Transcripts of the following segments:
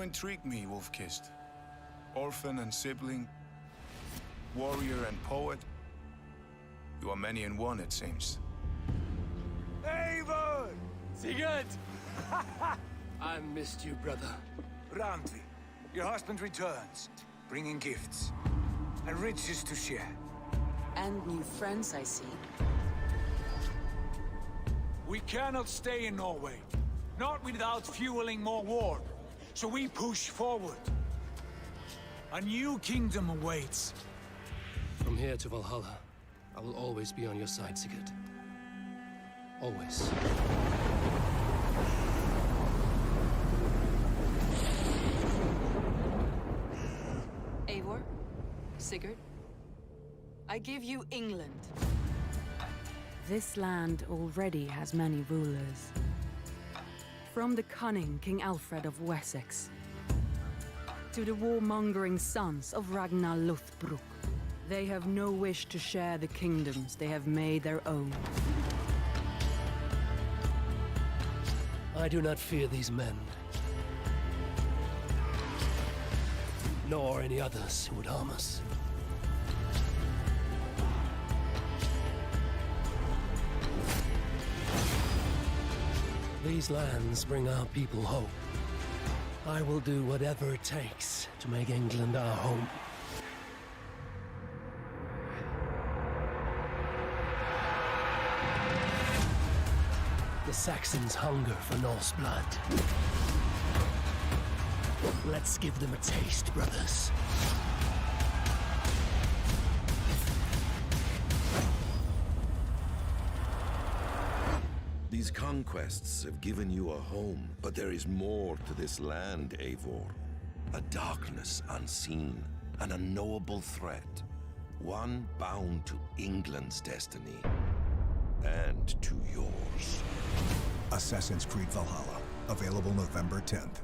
intrigue me, Wolf-Kissed. Orphan and sibling, warrior and poet. You are many in one, it seems. Eivor! Sigurd! I missed you, brother. Randvi, your husband returns, bringing gifts and riches to share. And new friends, I see. We cannot stay in Norway, not without fueling more war. So we push forward. A new kingdom awaits. From here to Valhalla, I will always be on your side, Sigurd. Always. Eivor, Sigurd, I give you England. This land already has many rulers. From the cunning King Alfred of Wessex, to the warmongering sons of Ragnar Lothbrok, they have no wish to share the kingdoms they have made their own. I do not fear these men. Nor any others who would harm us. These lands bring our people hope. I will do whatever it takes to make England our home. The Saxons hunger for Norse blood. Let's give them a taste, brothers. These conquests have given you a home, but there is more to this land, Eivor. A darkness unseen, an unknowable threat. One bound to England's destiny. And to yours. Assassin's Creed Valhalla. Available November 10th.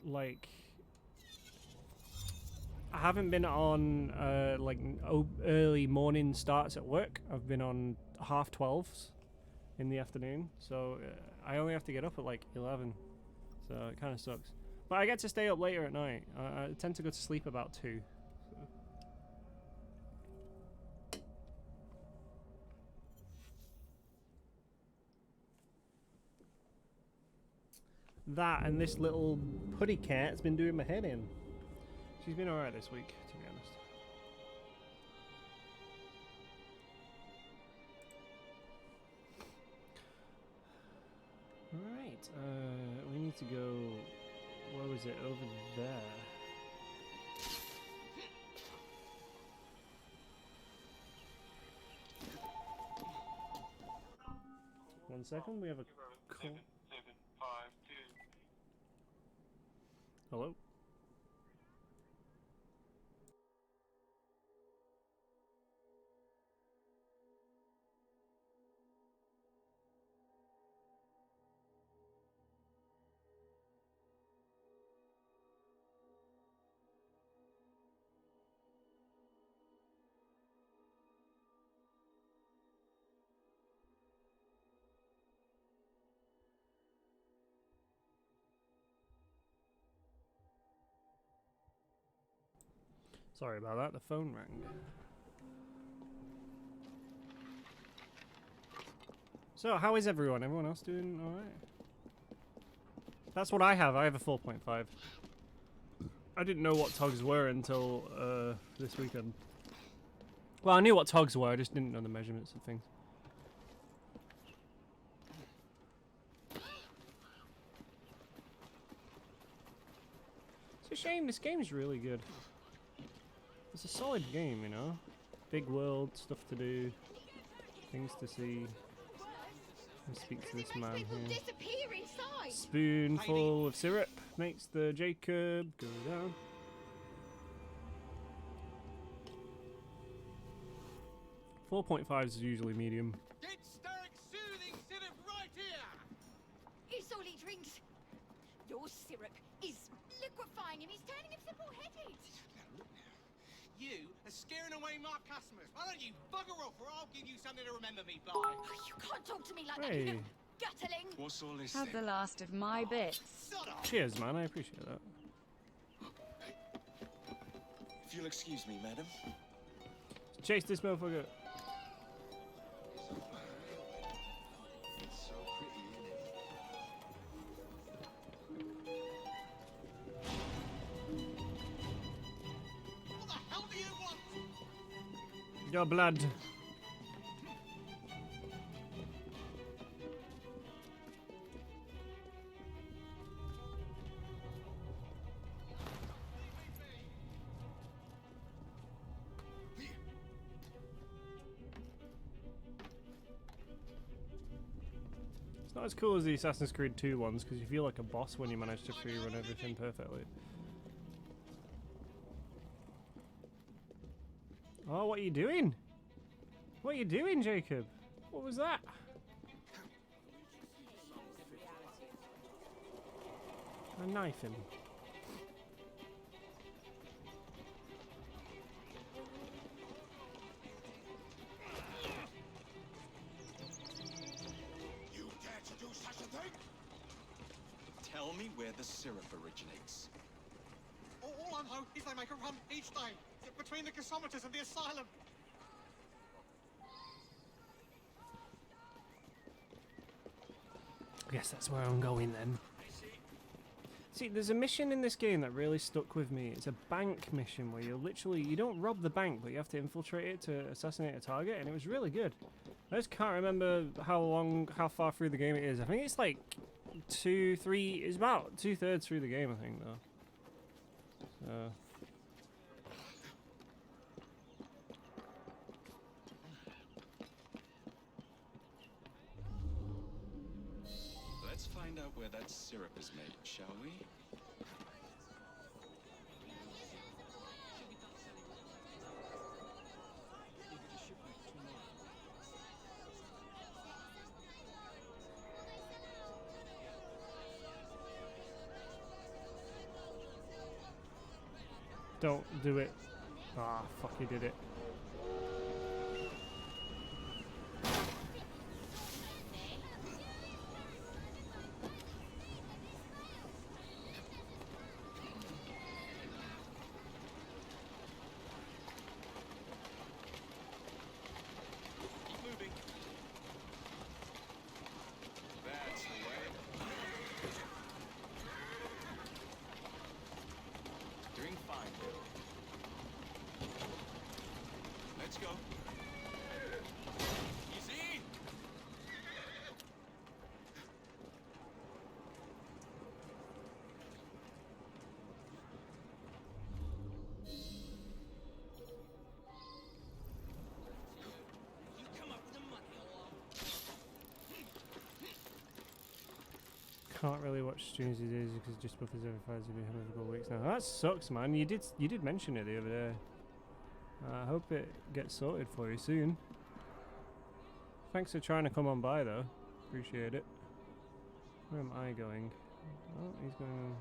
like I haven't been on like early morning starts at work. I've been on 12:30s in the afternoon, so I only have to get up at like 11, so it kind of sucks. But I get to stay up later at night. I tend to go to sleep about 2. So. That and this little putty cat's been doing my head in. She's been alright this week, to be honest. Alright, we need to go... Where was it? Over there. One second, we have a call. Hello? Sorry about that, the phone rang. So, how is everyone? Everyone else doing alright? That's what I have. I have a 4.5. I didn't know what togs were until this weekend. Well, I knew what togs were, I just didn't know the measurements and things. It's a shame, this game's really good. It's a solid game, you know? Big world, stuff to do, things to see. Let's speak to this man here. Spoonful of syrup makes the Jacob go down. .5 is usually medium. Get Starrick soothing syrup right here! It's all he drinks. Your syrup is liquefying him. He's turning him simple-headed. You are scaring away my customers. Why don't you bugger off or I'll give you something to remember me by. Oh, you can't talk to me like that, you little gutterling. What's all this? Have the last of my bits. Cheers, man. I appreciate that. If you'll excuse me, madam. Chase this motherfucker. Your blood. It's not as cool as the Assassin's Creed 2 ones because you feel like a boss when you manage to free run everything perfectly. Oh, what are you doing? What are you doing, Jacob? What was that? A knife him. You dare to do such a thing? Tell me where the syrup originates. All I know is they make a run each day between the gasometers and the asylum. I guess that's where I'm going then. See, there's a mission in this game that really stuck with me. It's a bank mission where you don't rob the bank, but you have to infiltrate it to assassinate a target, and it was really good. I just can't remember how far through the game it is. I think it's like it's about 2/3 through the game, I think, though. So... Let's find out where that syrup is made, shall we? Don't do it. Ah, fuck, he did it. Can't really watch streams these days because it just buffers every 5 GB for a couple of weeks now. That sucks, man. You did mention it the other day. I hope it gets sorted for you soon. Thanks for trying to come on by though. Appreciate it. Where am I going? Oh, he's going.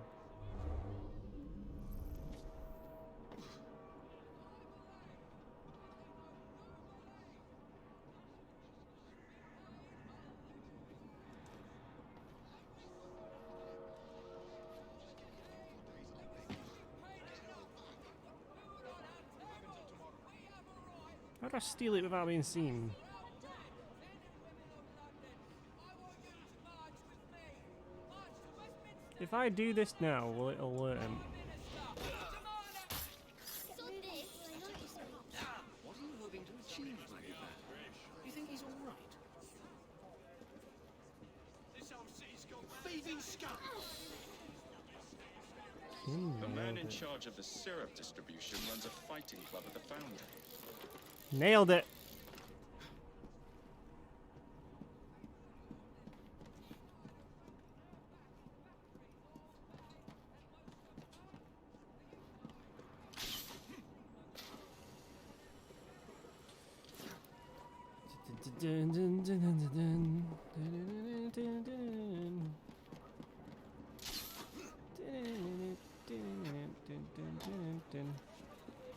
How do I steal it without being seen? If I do this now, will it alert him? What are you hoping to achieve, my good man? You think he's all right? This whole city's got thieving scum. The man in charge of the syrup distribution runs a fighting club at the Foundry. Nailed it.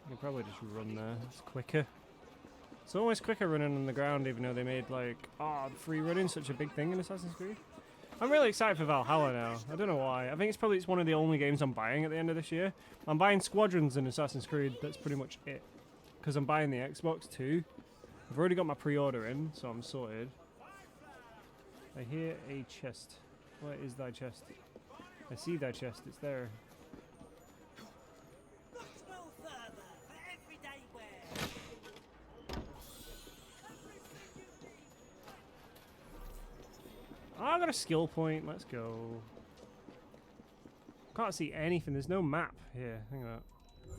You probably just run there. It's quicker. It's always quicker running on the ground, even though they made like free running such a big thing in Assassin's Creed. I'm really excited for Valhalla now. I don't know why. I think it's one of the only games I'm buying at the end of this year. I'm buying Squadrons in Assassin's Creed. That's pretty much it. Because I'm buying the Xbox too. I've already got my pre-order in, so I'm sorted. I hear a chest. Where is thy chest? I see thy chest. It's there. Oh, I got a skill point. Let's go. Can't see anything. There's no map here. Hang on.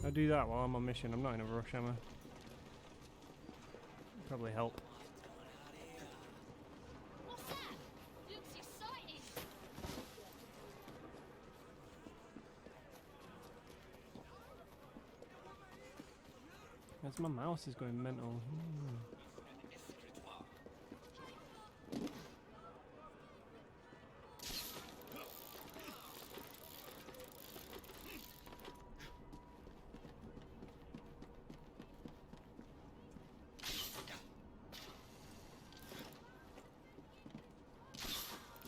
I'll do that while I'm on mission. I'm not in a rush, am I? Probably help. What's that? Looks exciting. As my mouse is going mental.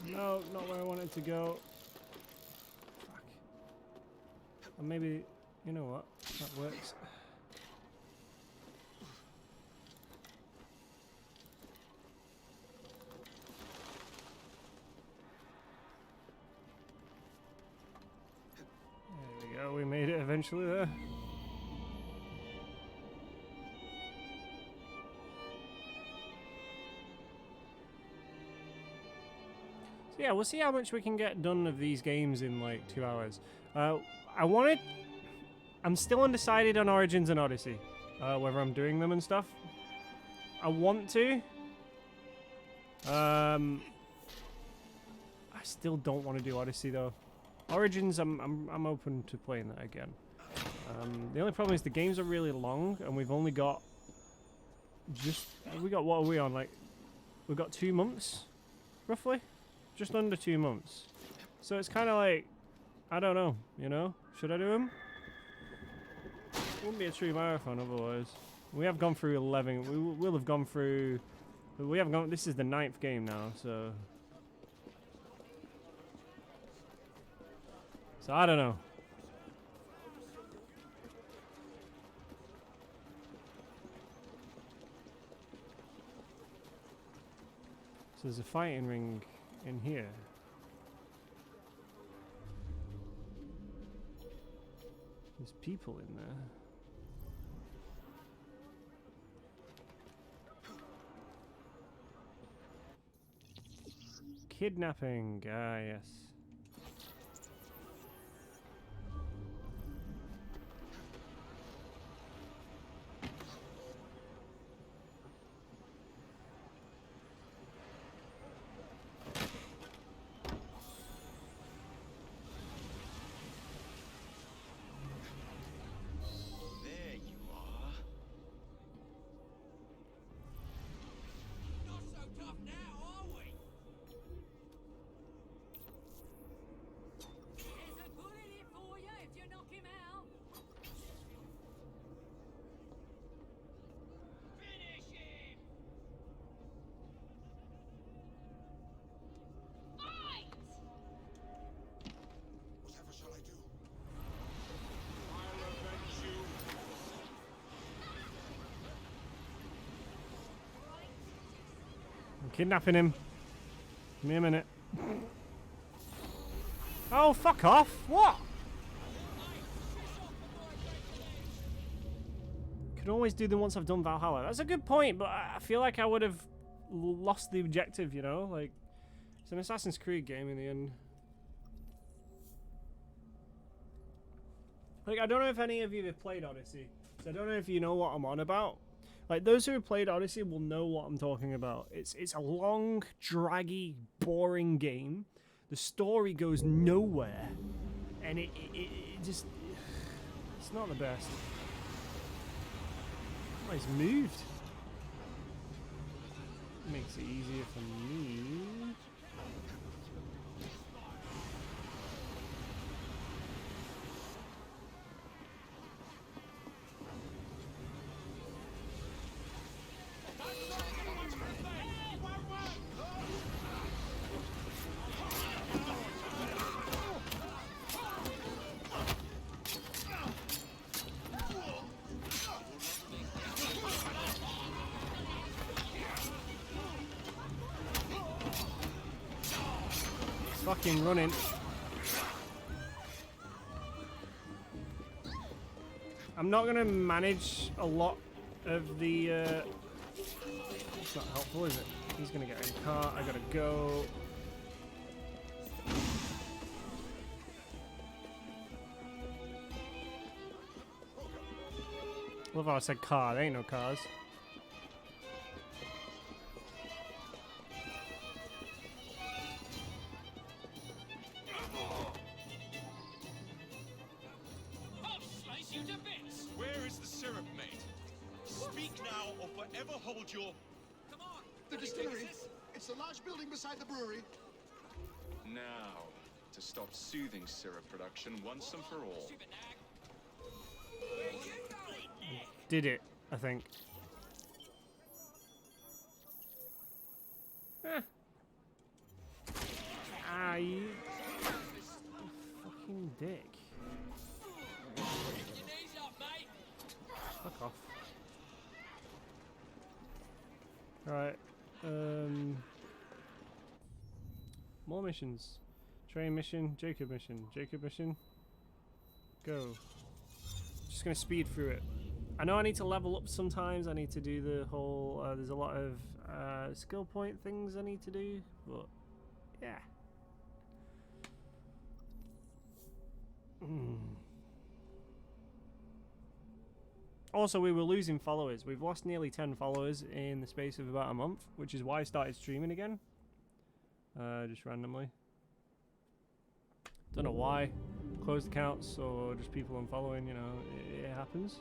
No, not where I wanted to go. Fuck. Or maybe, you know what? That works. There we go, we made it eventually there. So yeah, we'll see how much we can get done of these games in like 2 hours. I'm still undecided on Origins and Odyssey, whether I'm doing them and stuff. I want to. I still don't want to do Odyssey though. Origins, I'm open to playing that again. The only problem is the games are really long, and we've only got what are we on? Like, we've got 2 months, roughly. Just under 2 months. So it's kind of like, I don't know, you know? Should I do them? wouldn't be a true marathon otherwise. We have gone through 11. We will have gone through. We haven't gone. This is the 9th game now, so. So I don't know. So there's a fighting ring in here. There's people in there. Kidnapping, ah yes. There you are. Not so tough now, are we? There's a bullet in for you if you knock him out. Finish him! Fight! Whatever shall I do? I'll avenge you. I'm kidnapping him. Give me a minute. Oh, fuck off! What? Could always do them once I've done Valhalla. That's a good point, but I feel like I would have lost the objective, you know? Like, it's an Assassin's Creed game in the end. Like, I don't know if any of you have played Odyssey, so I don't know if you know what I'm on about. Like, those who have played Odyssey will know what I'm talking about. It's a long, draggy, boring game. The story goes nowhere, and it just... It's not the best. Oh, he's moved. Makes it easier for me. Fucking running. I'm not gonna manage a lot of the. It's not helpful, is it? He's gonna get in the car. I gotta go. Love how I said car. There ain't no cars. I'll slice you to bits. Where is the syrup, mate? Speak now or forever hold your... Come on. The distillery. It's the large building beside the brewery. Now, to stop soothing syrup production once and for all. Stupid nag. Where you going next? Did it, I think. Ah, you fucking dick. Get your knees up, mate. Fuck off. Right. More missions. Train mission, Jacob mission, Jacob mission. Go. Just gonna speed through it. I know I need to level up sometimes. I need to do the whole. There's a lot of skill point things I need to do, but yeah. Also, we were losing followers. We've lost nearly 10 followers in the space of about a month, which is why I started streaming again. Just randomly. Don't know why. Closed accounts or just people unfollowing, you know, it happens.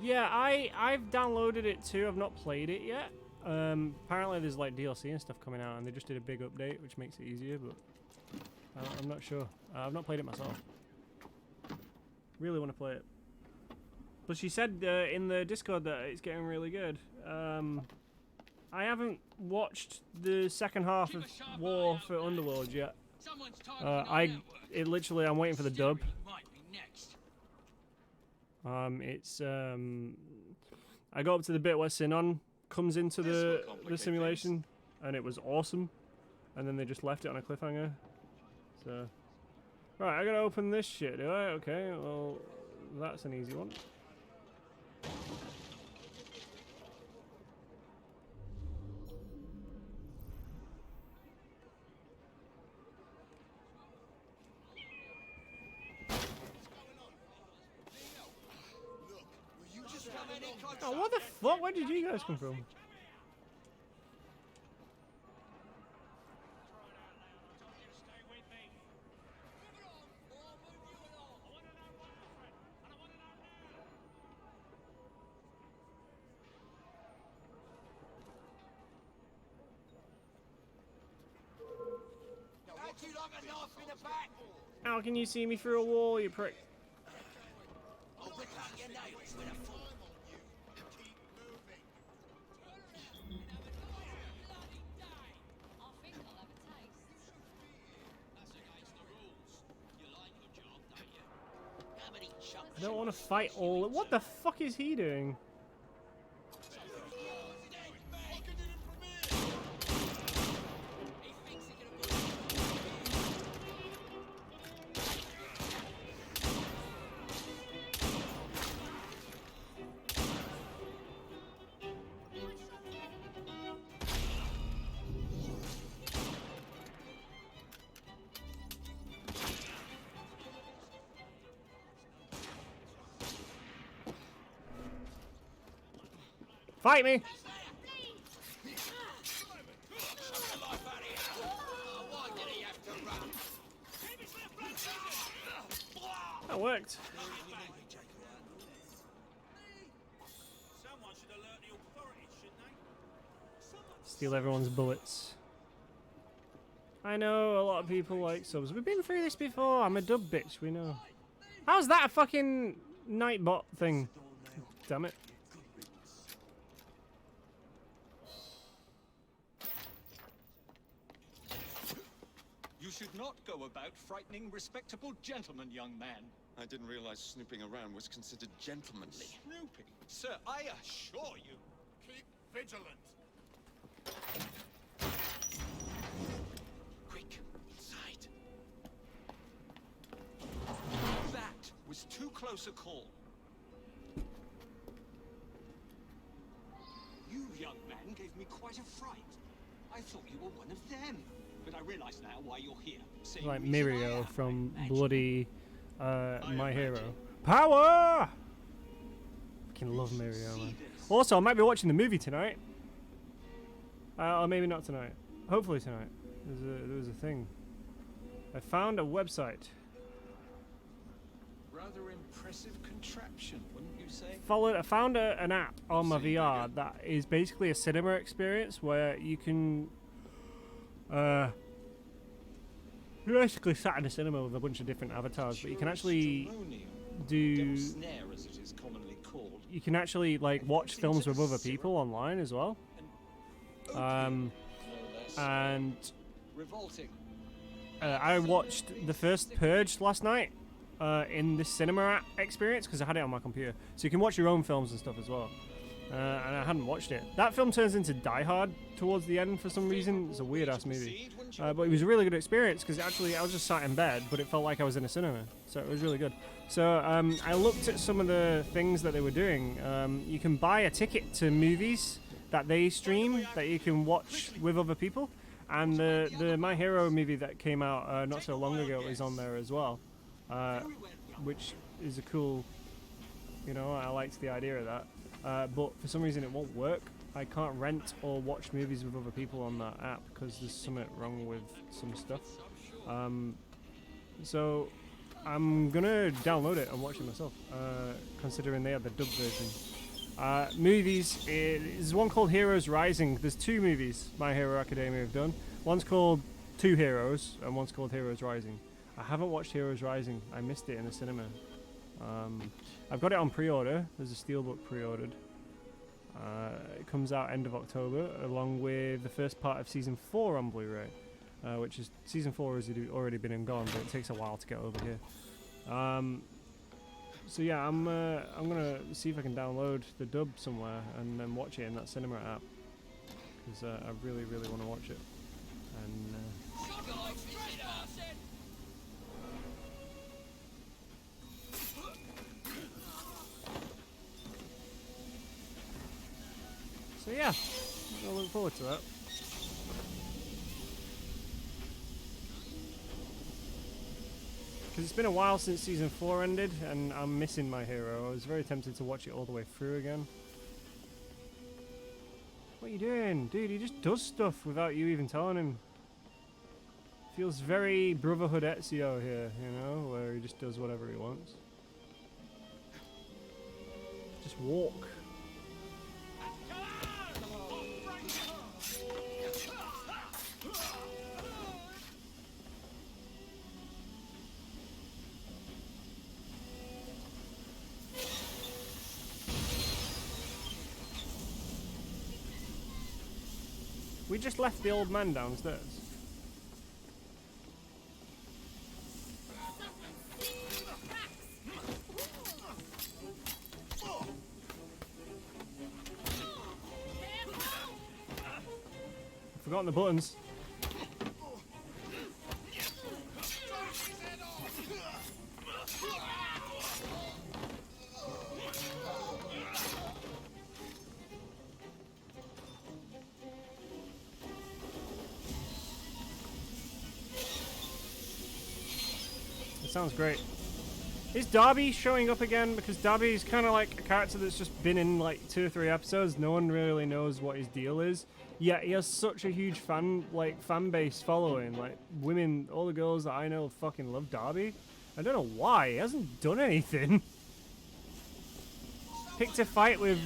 Yeah, I've downloaded it too. I've not played it yet. Apparently there's like DLC and stuff coming out, and they just did a big update, which makes it easier. But I'm not sure. I've not played it myself. Really want to play it. But she said in the Discord that it's getting really good. I haven't watched the second half of War for Underworld yet. I'm waiting for the dub. I got up to the bit where Sinon comes into the simulation, and it was awesome. And then they just left it on a cliffhanger. So, right, I gotta open this shit, do I? Okay, well, that's an easy one. Oh, what the fuck? Where did you guys come from? How can you see me through a wall, you prick? I don't want to fight all. What the fuck is he doing? Fight me! That worked. Steal everyone's bullets. I know a lot of people like subs. We've been through this before. I'm a dub bitch, we know. How's that a fucking Nightbot thing? Damn it. You should not go about frightening respectable gentlemen, young man. I didn't realize snooping around was considered gentlemanly. Snooping? Sir, I assure you. Keep vigilant. Quick, inside. That was too close a call. You, young man, gave me quite a fright. I thought you were one of them. But I realize now why you're here. Like Mirio from bloody My Hero. Power! Fucking love Mirio, man. Also, I might be watching the movie tonight. Or maybe not tonight. Hopefully tonight. There was a thing. I found a website. Rather impressive contraption, wouldn't you say? I found an app on my VR that is basically a cinema experience where you can you're basically sat in a cinema with a bunch of different avatars, but you can actually do. You can actually like watch films with other people online as well. And I watched the first Purge last night in this cinema experience because I had it on my computer, so you can watch your own films and stuff as well. And I hadn't watched it. That film turns into Die Hard towards the end for some reason. It's a weird ass movie, but it was a really good experience because actually I was just sat in bed, but it felt like I was in a cinema, so it was really good. So I looked at some of the things that they were doing. You can buy a ticket to movies that they stream that you can watch with other people, and the My Hero movie that came out not so long ago is on there as well, which is a cool. You know, I liked the idea of that. But for some reason it won't work. I can't rent or watch movies with other people on that app because there's something wrong with some stuff. So I'm gonna download it and watch it myself, considering they have the dub version. Movies, there's one called Heroes Rising. There's 2 movies My Hero Academia have done. One's called Two Heroes, and one's called Heroes Rising. I haven't watched Heroes Rising. I missed it in the cinema. I've got it on pre-order. There's a steelbook pre-ordered. It comes out end of October, along with the first part of Season 4 on Blu-ray. Which is Season 4 has already been and gone, but it takes a while to get over here. So yeah, I'm gonna see if I can download the dub somewhere and then watch it in that cinema app, because I really want to watch it. And so yeah, I look forward to that. It's been a while since Season 4 ended, and I'm missing My Hero. I was very tempted to watch it all the way through again. What are you doing? Dude, he just does stuff without you even telling him. Feels very Brotherhood Ezio here, you know, where he just does whatever he wants. Just walk. We just left the old man downstairs. I've forgotten the buttons. Sounds great. Is Darby showing up again? Because Darby is kind of like a character that's just been in like 2 or 3 episodes. No one really knows what his deal is. Yet he has such a huge fan base following. Like women, all the girls that I know fucking love Darby. I don't know why. He hasn't done anything. Picked a fight with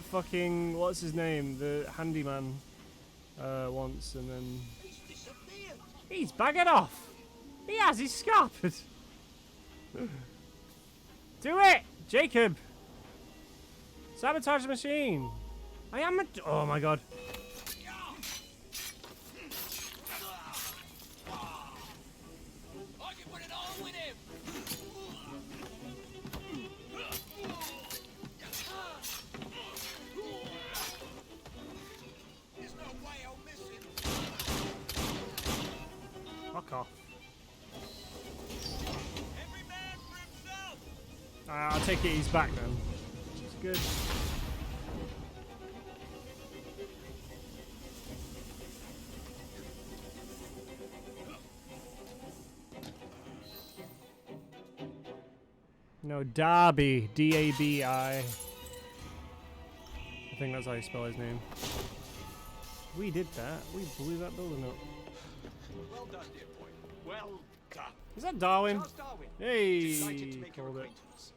fucking what's his name, the handyman, once, and then he's bagging off. He has his scarpered. Do it, Jacob! Sabotage the machine. I am a. Oh my god. Fuck off. I'll take it he's back then. Which is good. No, Darby. D-A-B-I. I think that's how you spell his name. We did that. We blew that building up. Well done, dear boy. Well done. Is that Darwin? Charles Darwin. Hey, Delighted to make your called it. acquaintance.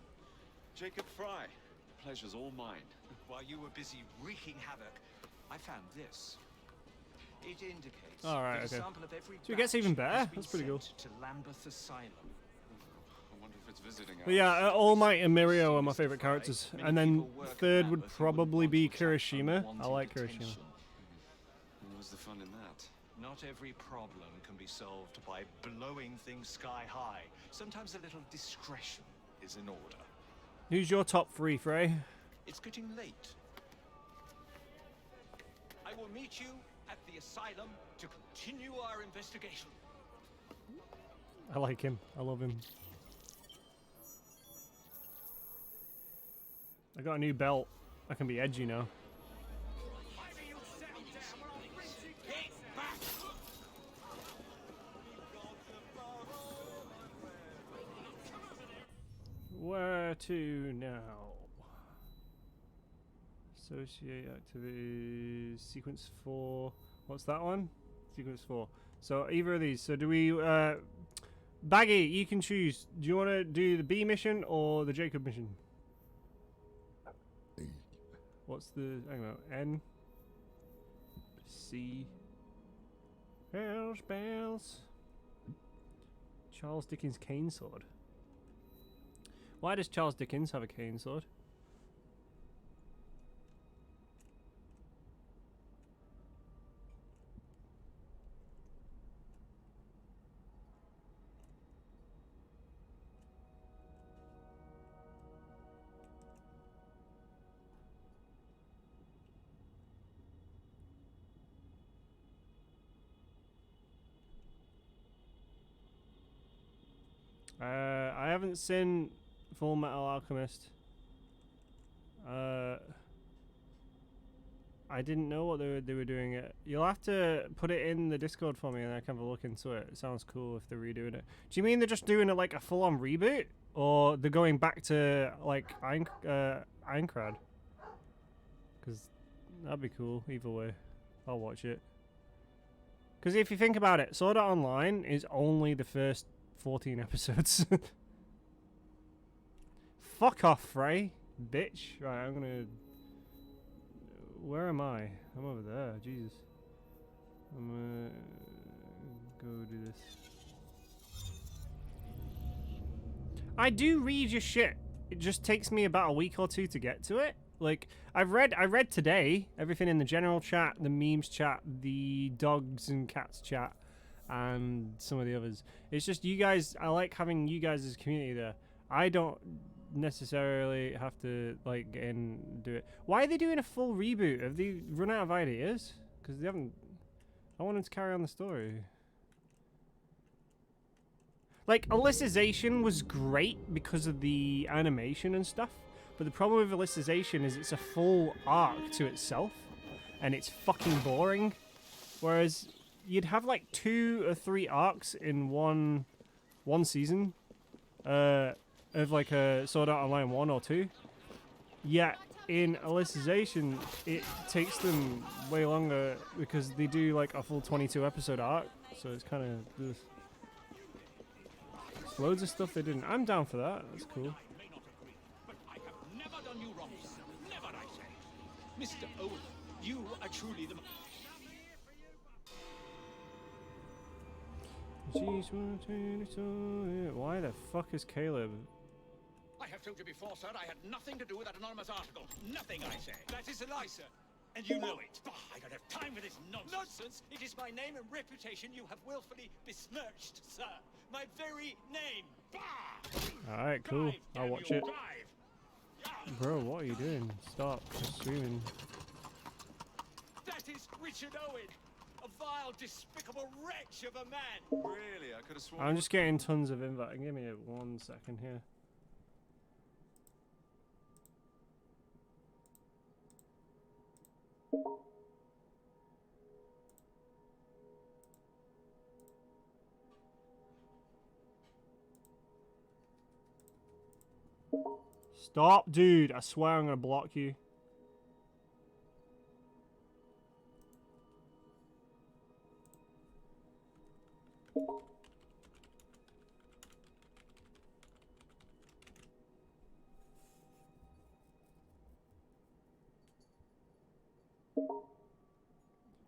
Jacob Fry, the pleasure's all mine. While you were busy wreaking havoc, I found this. It indicates All right, that a okay. sample of every So it gets batch even better. has been That's pretty cool. sent to Lambeth Asylum. I wonder if it's visiting But yeah, hours. All Might and Mirio are my favorite characters. And then third would probably be Kirishima. I like Kirishima. What was the fun in that? Not every problem can be solved by blowing things sky high. Sometimes a little discretion is in order. Who's your top 3, Frey? It's getting late. I will meet you at the asylum to continue our investigation. I like him. I love him. I got a new belt. I can be edgy now. Where to now? Associate activities. Sequence 4. What's that one? Sequence 4. So either of these. So do we Baggy, you can choose. Do you want to do the B mission or the Jacob mission? What's the... hang on. N. C. Bells. Charles Dickens' cane sword. Why does Charles Dickens have a cane sword? I haven't seen Full Metal Alchemist. I didn't know what they were doing it. You'll have to put it in the Discord for me and I can have a look into it. It sounds cool if they're redoing it. Do you mean they're just doing it like a full-on reboot? Or they're going back to like Aincrad? Because that'd be cool either way. I'll watch it. Because if you think about it, Sword Art Online is only the first 14 episodes. Fuck off, Frey. Bitch. Right, I'm gonna... Where am I? I'm over there. Jesus. I'm gonna... go do this. I do read your shit. It just takes me about a week or two to get to it. Like, I read today everything in the general chat, the memes chat, the dogs and cats chat, and some of the others. It's just you guys, I like having you guys as a community there. I don't necessarily have to like get in and do it. Why are they doing a full reboot? Have they run out of ideas? Because they haven't... I want them to carry on the story. Like, Alicization was great because of the animation and stuff, but the problem with Alicization is it's a full arc to itself, and it's fucking boring. Whereas you'd have like 2 or 3 arcs in one season of like a Sword Art Online 1 or 2. Yet in Alicization, it takes them way longer because they do like a full 22 episode arc, so it's kind of loads of stuff they didn't. I'm down for that. That's cool. Never done you wrong, sir. Never, I say. Mr. Owen, you are truly the... Why the fuck is Caleb? I have told you before, sir, I had nothing to do with that anonymous article. Nothing, I say. That is a lie, sir. And you know it. Bah, I don't have time for this nonsense. Nonsense? It is my name and reputation you have willfully besmirched, sir. My very name. Bah! Alright, cool. I'll watch it. Drive. Bro, what are you doing? Stop streaming. That is Richard Owen. A vile, despicable wretch of a man. Really? I could have sworn... I'm just getting tons of invite. Give me 1 second here. Stop, dude. I swear I'm gonna block you.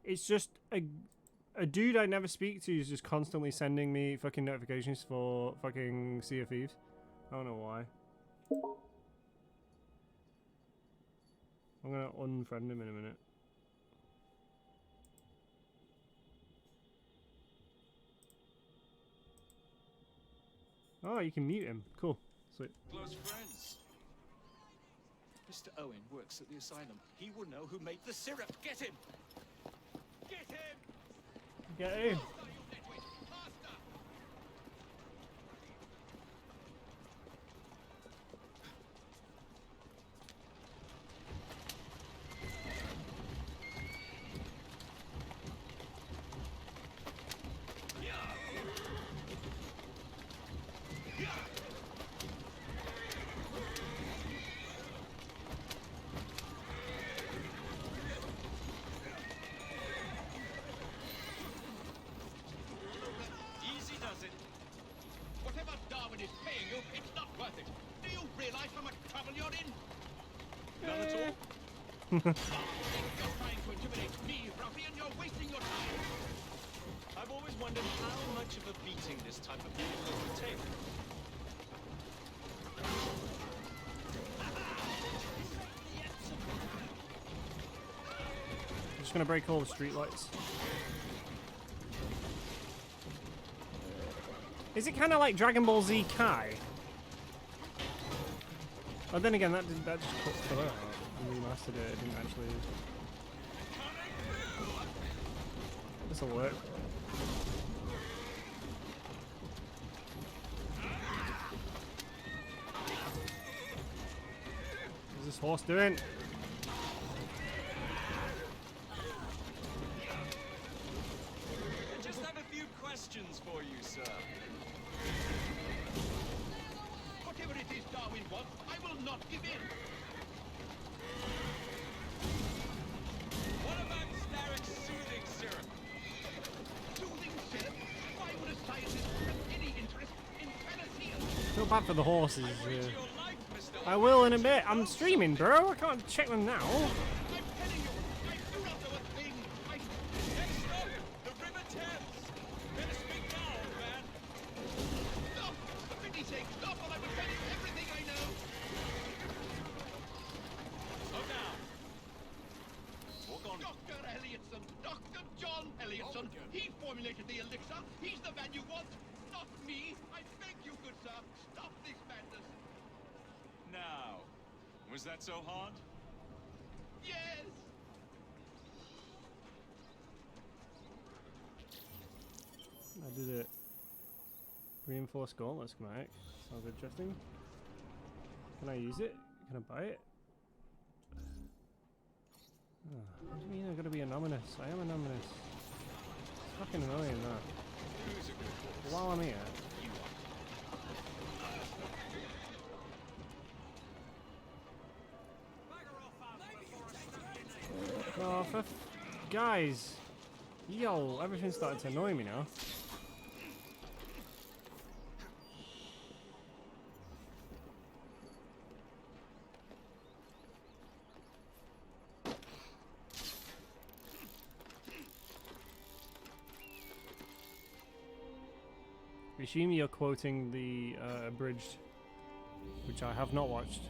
It's just a dude I never speak to is just constantly sending me fucking notifications for fucking Sea of Thieves. I don't know why. I'm gonna unfriend him in a minute. Oh, you can mute him. Cool. Sweet. Close friends. Mr. Owen works at the asylum. He will know who made the syrup. Get him! Get him! Get him! is paying you, it's not worth it. Do you realize how much trouble you're in? None at all? You're trying to intimidate me, ruffian. You're wasting your time. I've always wondered how much of a beating this type of vehicle would take. I'm just gonna break all the streetlights. Is it kind of like Dragon Ball Z Kai? Oh, then again, that just cut filler out and remastered it. It didn't actually. This'll work. What's this horse doing? I just have a few questions for you, sir. Whatever it is Darwin wants, I will not give in. What about Starrick's soothing syrup? Soothing syrup? Why would a scientist have any interest in penicillin? Feel bad for the horses. Your life, Mr. I will in a bit. I'm streaming, bro. I can't check them now. I'm telling you, I do not know a thing. Next stop, the River Thames. Better speak now, old man. Stop! For pity's sake, stop, or I will tell you everything I know. Slow down. Walk on. Dr. Elliotson, Dr. John Elliotson. He formulated the elixir. He's the man you want, not me. I beg you, good sir, stop this madness. Now, was that so hard? Yes. I did it. Reinforced gauntlet schematic. Sounds interesting. Can I use it? Can I buy it? Oh, what do you mean I gotta be anonymous? I am anonymous. It's fucking annoying that. While I'm here. Oh, guys! Yo, everything's starting to annoy me now. Assume you're quoting the abridged, which I have not watched.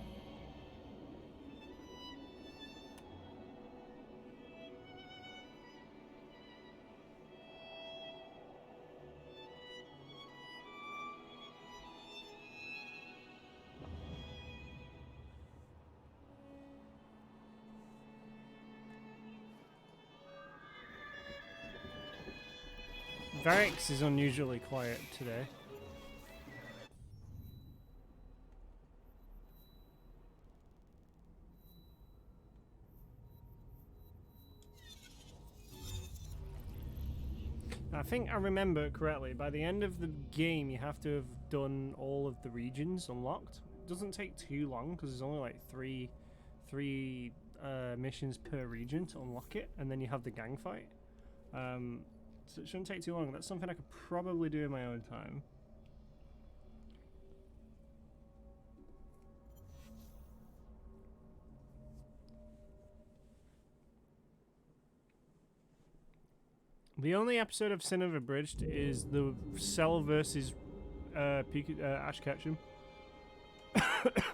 Varix is unusually quiet today. I think I remember correctly, by the end of the game you have to have done all of the regions unlocked. It doesn't take too long because there's only like three missions per region to unlock it, and then you have the gang fight. So it shouldn't take too long. That's something I could probably do in my own time. The only episode I've seen of Abridged is the Cell versus Ash Ketchum.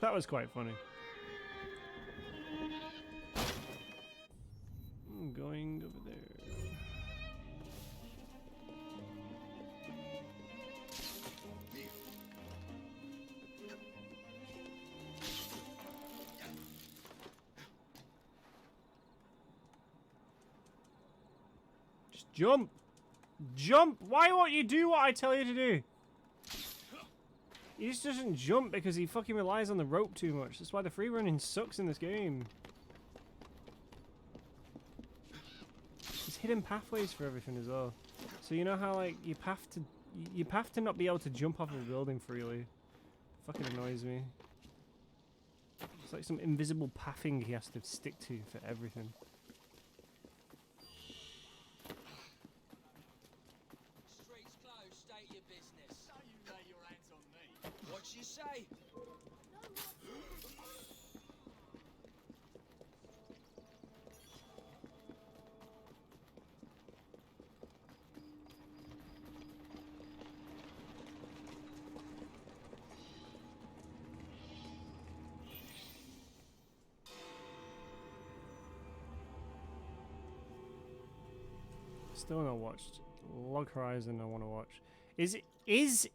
That was quite funny. I'm going over there. Jump! Jump! Why won't you do what I tell you to do? He just doesn't jump because he fucking relies on the rope too much. That's why the free running sucks in this game. There's hidden pathways for everything as well. So you know how like you have to not be able to jump off of a building freely. Fucking annoys me. It's like some invisible pathing he has to stick to for everything. much you say. Still not watched. Log Horizon I want to watch. Is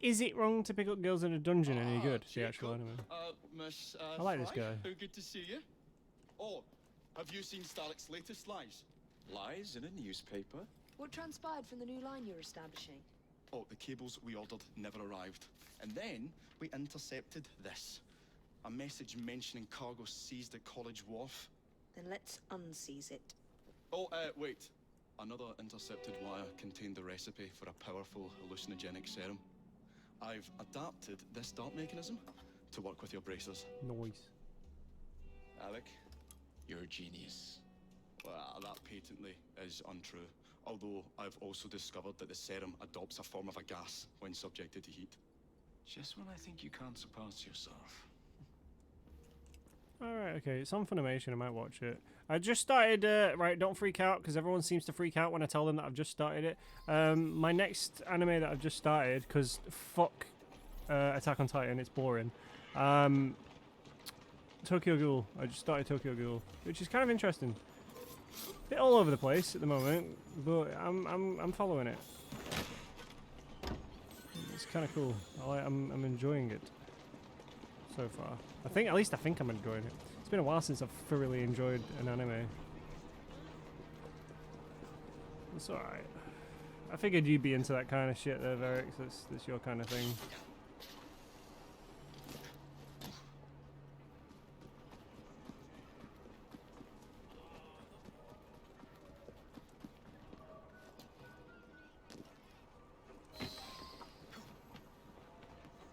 it wrong to pick up girls in a dungeon any good? The actual anime. Miss, I like this Fry, guy. How good to see you. Oh, have you seen Starrick's latest lies? Lies in a newspaper? What transpired from the new line you're establishing? Oh, the cables we ordered never arrived. And then we intercepted this. A message mentioning cargo seized at College Wharf. Then let's unseize it. Oh, wait. Another intercepted wire contained the recipe for a powerful hallucinogenic serum. I've adapted this dart mechanism to work with your bracers. Noise. Alec, you're a genius. Well, that patently is untrue. Although I've also discovered that the serum adopts a form of a gas when subjected to heat. Just when I think you can't surpass yourself. Alright, okay, it's on Funimation, I might watch it. I just started, right, don't freak out, because everyone seems to freak out when I tell them that I've just started it. My next anime that I've just started, because fuck Attack on Titan, it's boring. Tokyo Ghoul, I just started Tokyo Ghoul, which is kind of interesting. Bit all over the place at the moment, but I'm following it. It's kind of cool. I'm enjoying it so far. At least I think I'm enjoying it. It's been a while since I've thoroughly enjoyed an anime. It's alright. I figured you'd be into that kind of shit there, Varix. That's your kind of thing.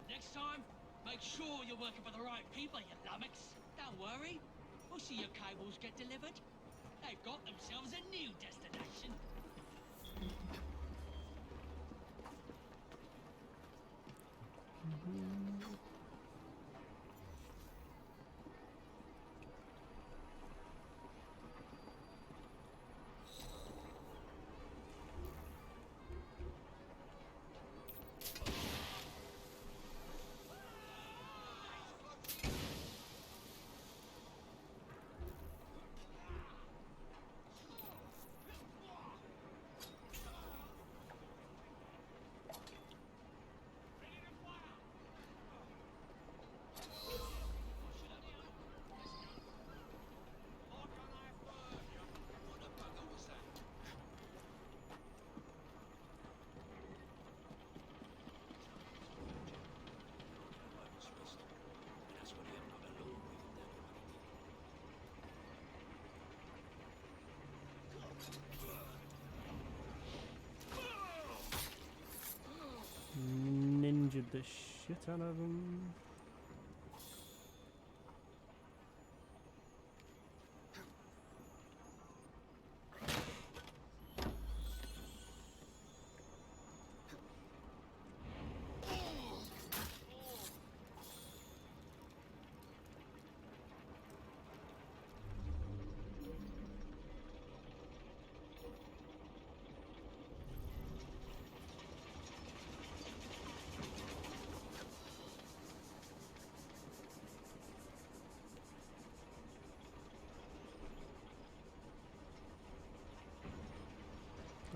Next time, make sure you're working for the right people, you lummox. Don't worry. We'll see your cables get delivered. They've got themselves a new destination. Ninja'd the shit out of him.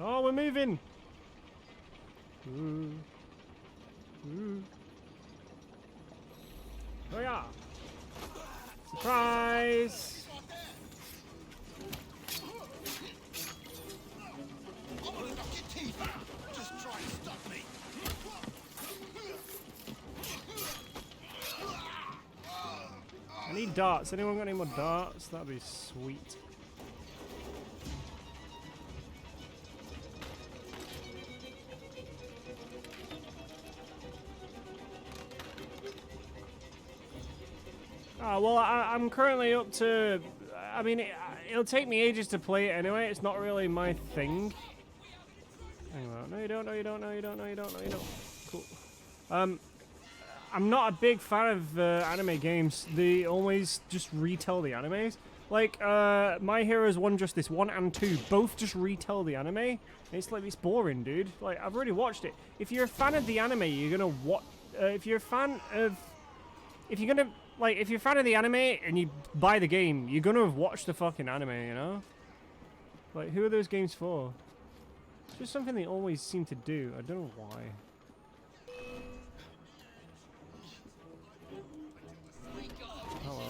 Oh, we're moving! Ooh. Ooh. Oh yeah! Surprise! I need darts. Anyone got any more darts? That'd be sweet. Well, I'm currently up to... I mean, it'll take me ages to play it anyway. It's not really my thing. Hang on. No, you don't. No, you don't. No, you don't. No, you don't. No, you don't. Cool. I'm not a big fan of anime games. They always just retell the animes. Like, My Heroes 1 Justice 1 and 2 both just retell the anime. It's like, it's boring, dude. Like, I've already watched it. If you're a fan of the anime, you're gonna watch... if you're a fan of... If you're gonna... Like, if you're a fan of the anime and you buy the game, you're gonna have watched the fucking anime, you know? Like, who are those games for? It's just something they always seem to do. I don't know why. Hello.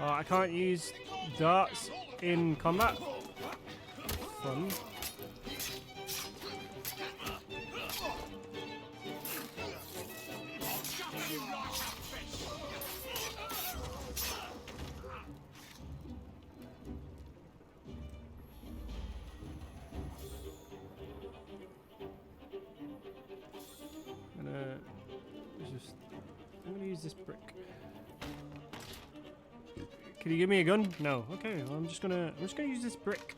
Oh, I can't use darts in combat. Fun. I'm gonna use this brick. Can you give me a gun? No. Okay, well, I'm just gonna use this brick.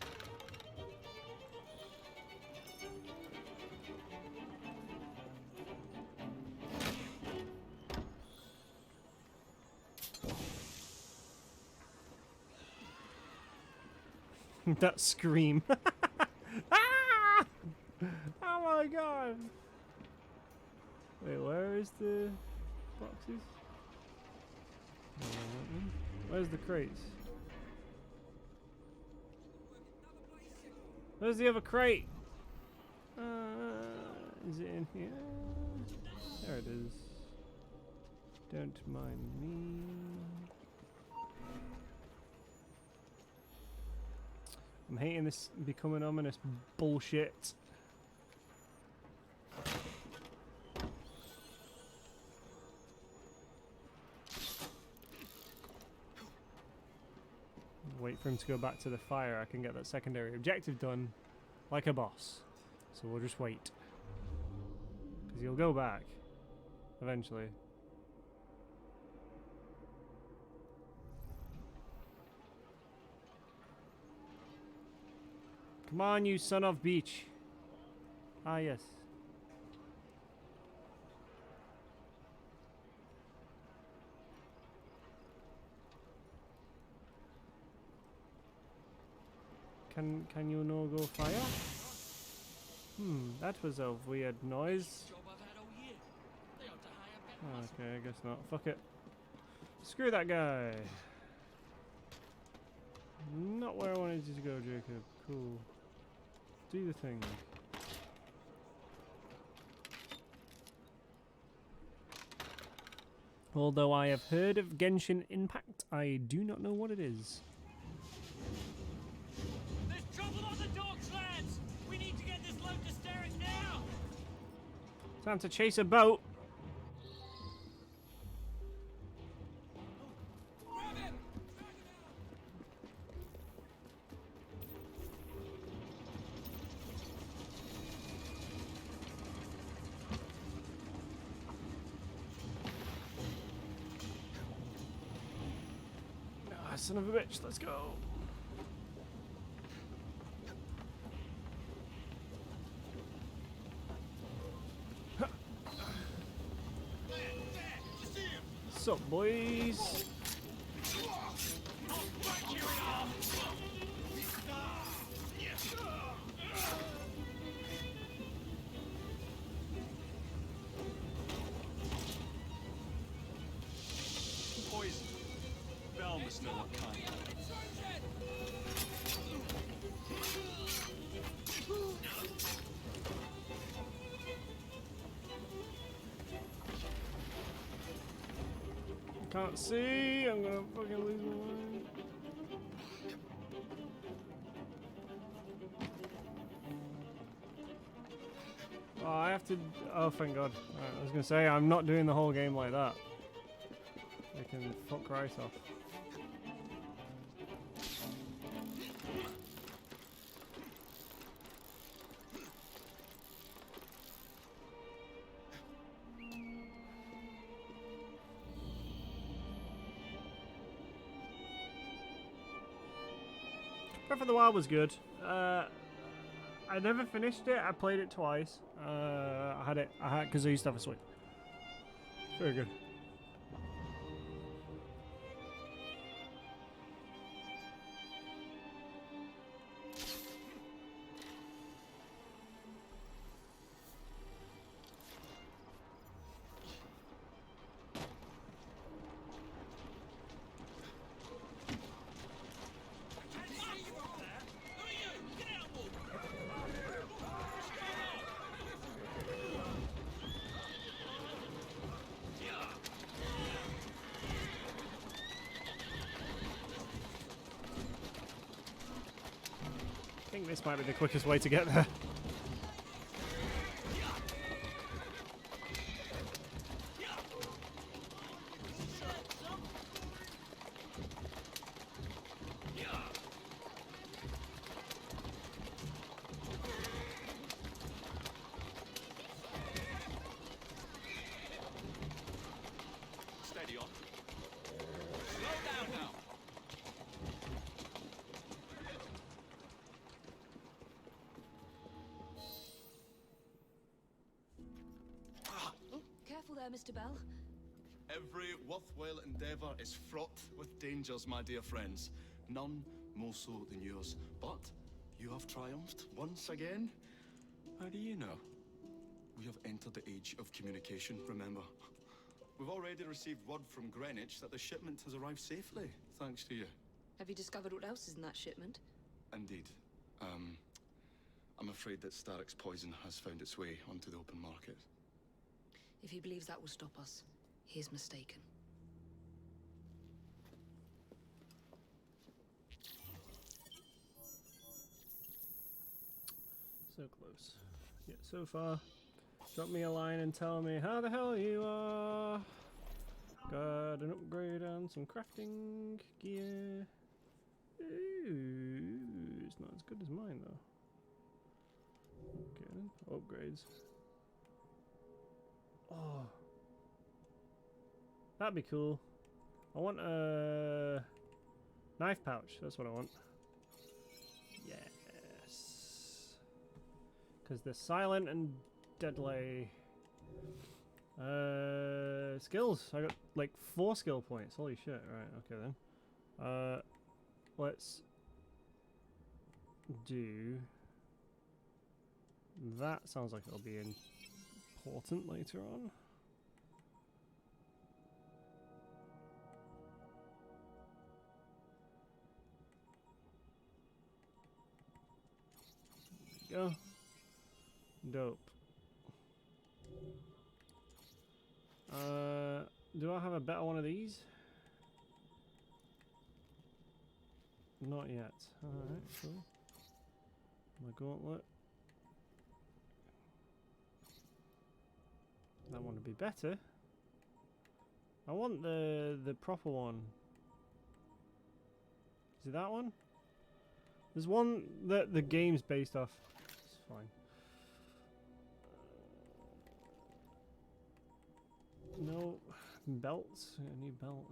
That scream. Ah! Oh my god. Wait, where is the boxes? Where's the crates? Where's the other crate? Is it in here? There it is. Don't mind me. I'm hating this becoming ominous bullshit. Wait for him to go back to the fire. I can get that secondary objective done like a boss. So we'll just wait. Because he'll go back eventually. Come on, you son of beach. Ah, yes. Can you no go fire? That was a weird noise. Okay, I guess not. Fuck it. Screw that guy. Not where I wanted you to go, Jacob. Cool. Do the thing. Although I have heard of Genshin Impact, I do not know what it is. There's trouble on the docks, lads! We need to get this load to Sterek now! Time to chase a boat. Son of a bitch, let's go. Sup, boys? Poison. Val must know what kind. Can't see. I'm gonna fucking lose my mind. Oh, I have to. Oh, thank God. Right, I was gonna say I'm not doing the whole game like that. I can fuck right off. Breath of the Wild was good. I never finished it. I played it twice. I had because I used to have a Switch. Very good. I think this might be the quickest way to get there. Steady on. Slow down now. Careful there, Mr. Bell. Every worthwhile endeavor is fraught with dangers, my dear friends. None more so than yours. But you have triumphed once again. How do you know? We have entered the age of communication, remember. We've already received word from Greenwich that the shipment has arrived safely, thanks to you. Have you discovered what else is in that shipment? Indeed. I'm afraid that Starrick's poison has found its way onto the open market. If he believes that will stop us, he is mistaken. So close. Yet so far. Drop me a line and tell me how the hell you are. Got an upgrade and some crafting gear. Ooh, it's not as good as mine though. Okay, upgrades. Oh, that'd be cool. I want a knife pouch. That's what I want. Yes, because they're silent and deadly. Skills. I got like 4 skill points. Holy shit! Right. Okay then. Let's do that. Sounds like it'll be important later on. There we go. Dope. Do I have a better one of these? Not yet. Alright, cool. My gauntlet. That one would be better. I want the proper one. Is it that one? There's one that the game's based off. It's fine. No belts. I need belt.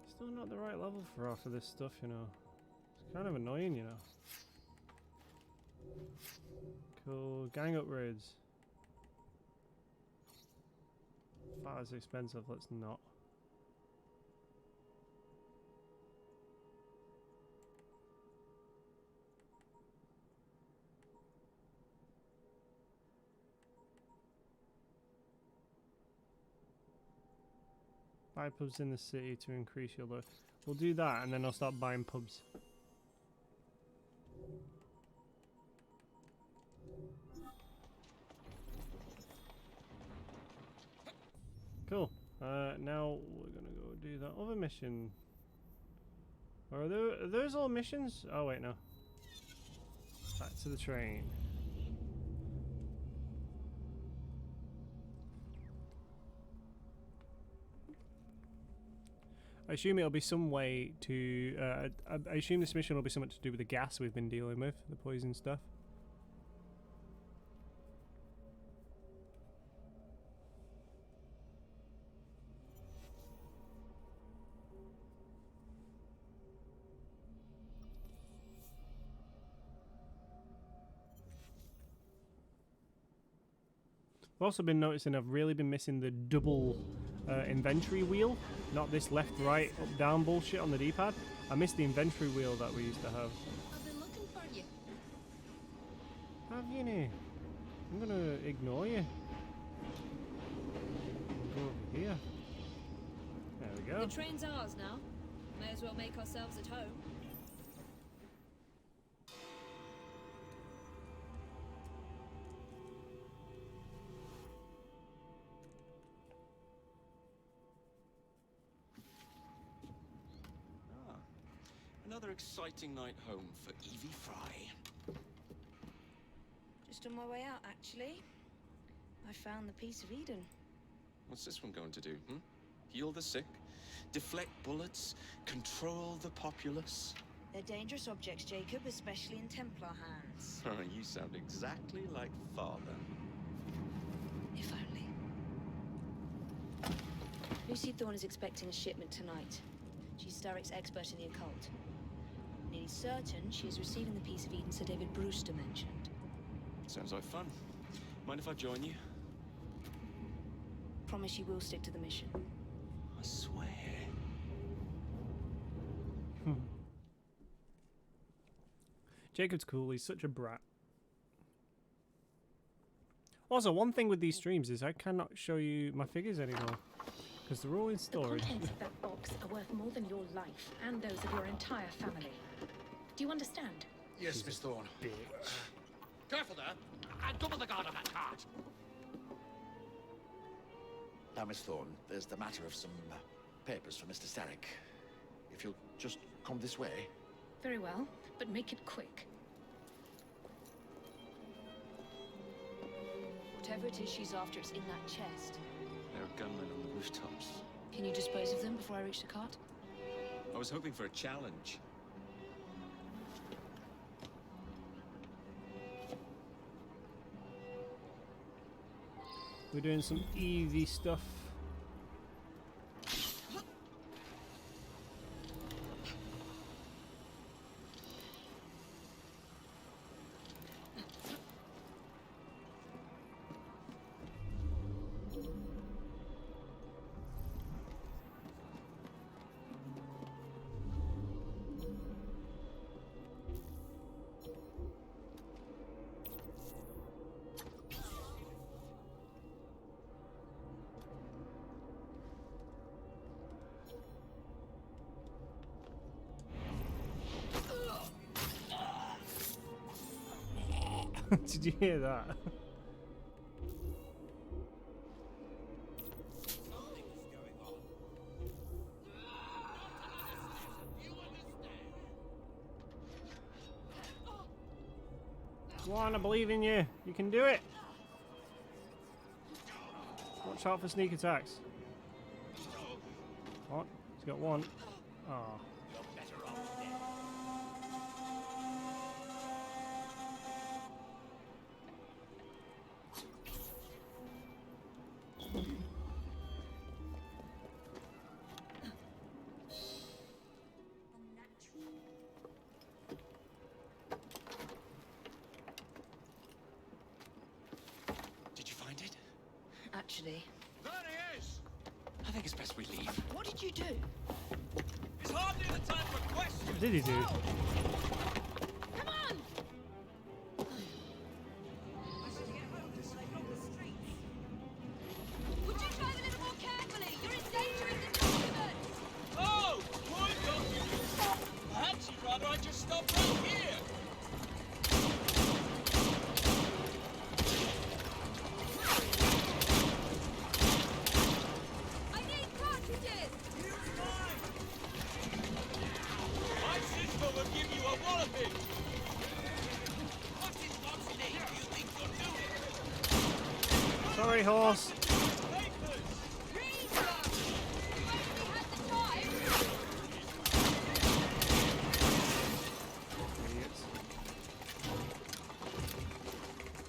Still not the right level for half of this stuff, you know. It's kind of annoying, you know. Cool. Gang upgrades. Far as expensive, let's not. Buy pubs in the city to increase your load. We'll do that and then I'll start buying pubs. Cool. Now we're gonna go do that other mission. Are those all missions? Oh wait, no. Back to the train. I assume it'll be some way to. I assume this mission will be something to do with the gas we've been dealing with, the poison stuff. also been noticing I've really been missing the double inventory wheel, not this left, right, up, down bullshit on the D-pad. I missed the inventory wheel that we used to have. I've been looking for you. Have you now? I'm gonna ignore you. Go over here. There we go. The train's ours now. May as well make ourselves at home. Another exciting night home for Evie Fry. Just on my way out, actually. I found the piece of Eden. What's this one going to do, hmm? Heal the sick, deflect bullets, control the populace? They're dangerous objects, Jacob, especially in Templar hands. Oh, you sound exactly like Father. If only. Lucy Thorne is expecting a shipment tonight. She's Starrick's expert in the occult. Nearly certain she is receiving the piece of Eden Sir David Brewster mentioned. Sounds like fun. Mind if I join you? Promise you will stick to the mission. I swear. Jacob's cool, he's such a brat. Also, one thing with these streams is I cannot show you my figures anymore. Because they're all in storage. The contents of that box are worth more than your life and those of your entire family. Do you understand? Yes, Miss Thorne. Careful there! And double the guard on that cart! Now, Miss Thorne, there's the matter of some papers for Mr. Starrick. If you'll just come this way. Very well, but make it quick. Whatever it is she's after, it's in that chest. There are gunmen on the rooftops. Can you dispose of them before I reach the cart? I was hoping for a challenge. We're doing some Eevee stuff. Did you hear that? Come on, I believe in you. You can do it. Watch out for sneak attacks. What? He's got one. Ah. Oh. Actually. There he is! I think it's best we leave. What did you do? It's hardly the time for questions! What did he do? Come on! Would you drive a little more carefully? You're endangering the document! Oh! Point document! Perhaps you'd rather I just stop right here! Sorry, horse.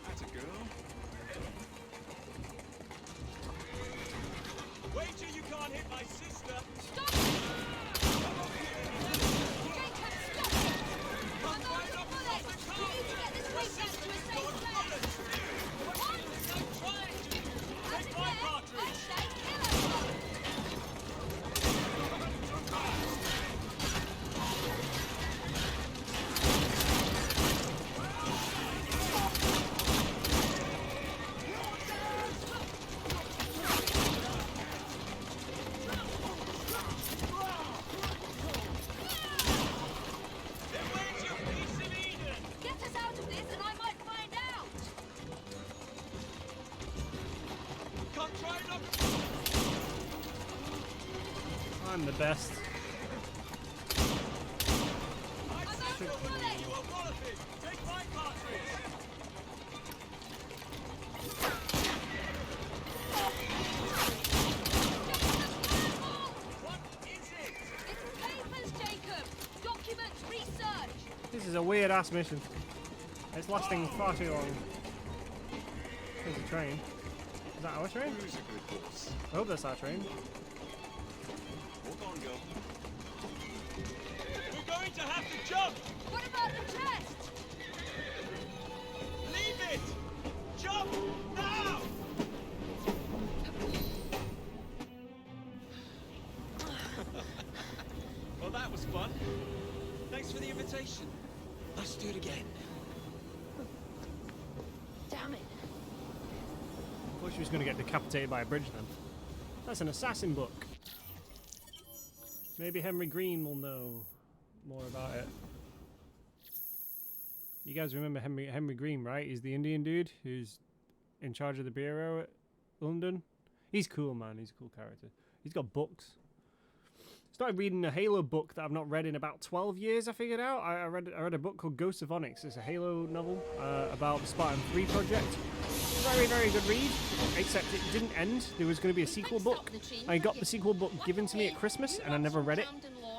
That's a girl. Wait till you can't hit my sister! Stop! You need to get this place back to a safe place! What? I'm the best. This is a weird ass mission. It's lasting far too long. There's a train. Is that our train? Who's a good horse? I hope that's our train. Walk on, girl. We're going to have to jump! What about the chest? Leave it! Jump! Now! Well, that was fun. Thanks for the invitation. Let's do it again. Damn it. I thought she was going to get decapitated by a bridge then. That's an assassin book. Maybe Henry Green will know more about it. You guys remember Henry Green, right? He's the Indian dude who's in charge of the bureau at London. He's cool, man. He's a cool character. He's got books. Started reading a Halo book that I've not read in about 12 years. I figured out. I read a book called Ghosts of Onyx. It's a Halo novel about the Spartan 3 project. Very, very good read. Except it didn't end. There was going to be a sequel book. I got the sequel book given to me at Christmas, and I never read it.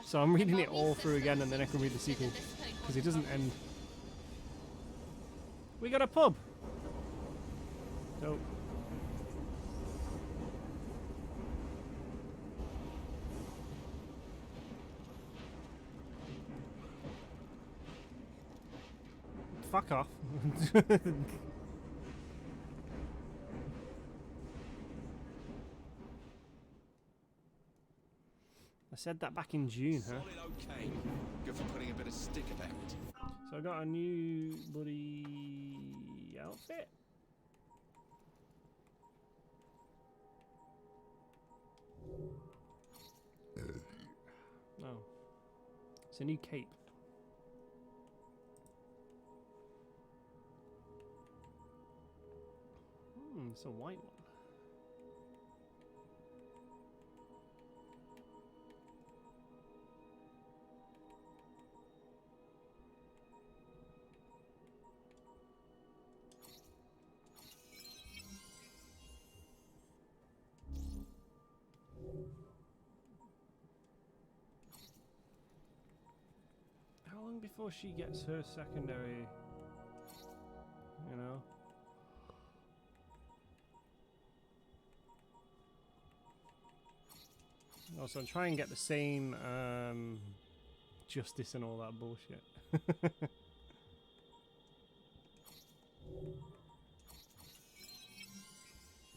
So I'm reading it all through again, and then I can read the sequel because it doesn't end. We got a pub. Dope. Fuck off. I said that back in June, huh? Solid okay. Good for putting a bit of stick about it. So I got a new bloody outfit. Oh. It's a new cape. It's a white one. How long before she gets her secondary, you know? Also, try and get the same justice and all that bullshit.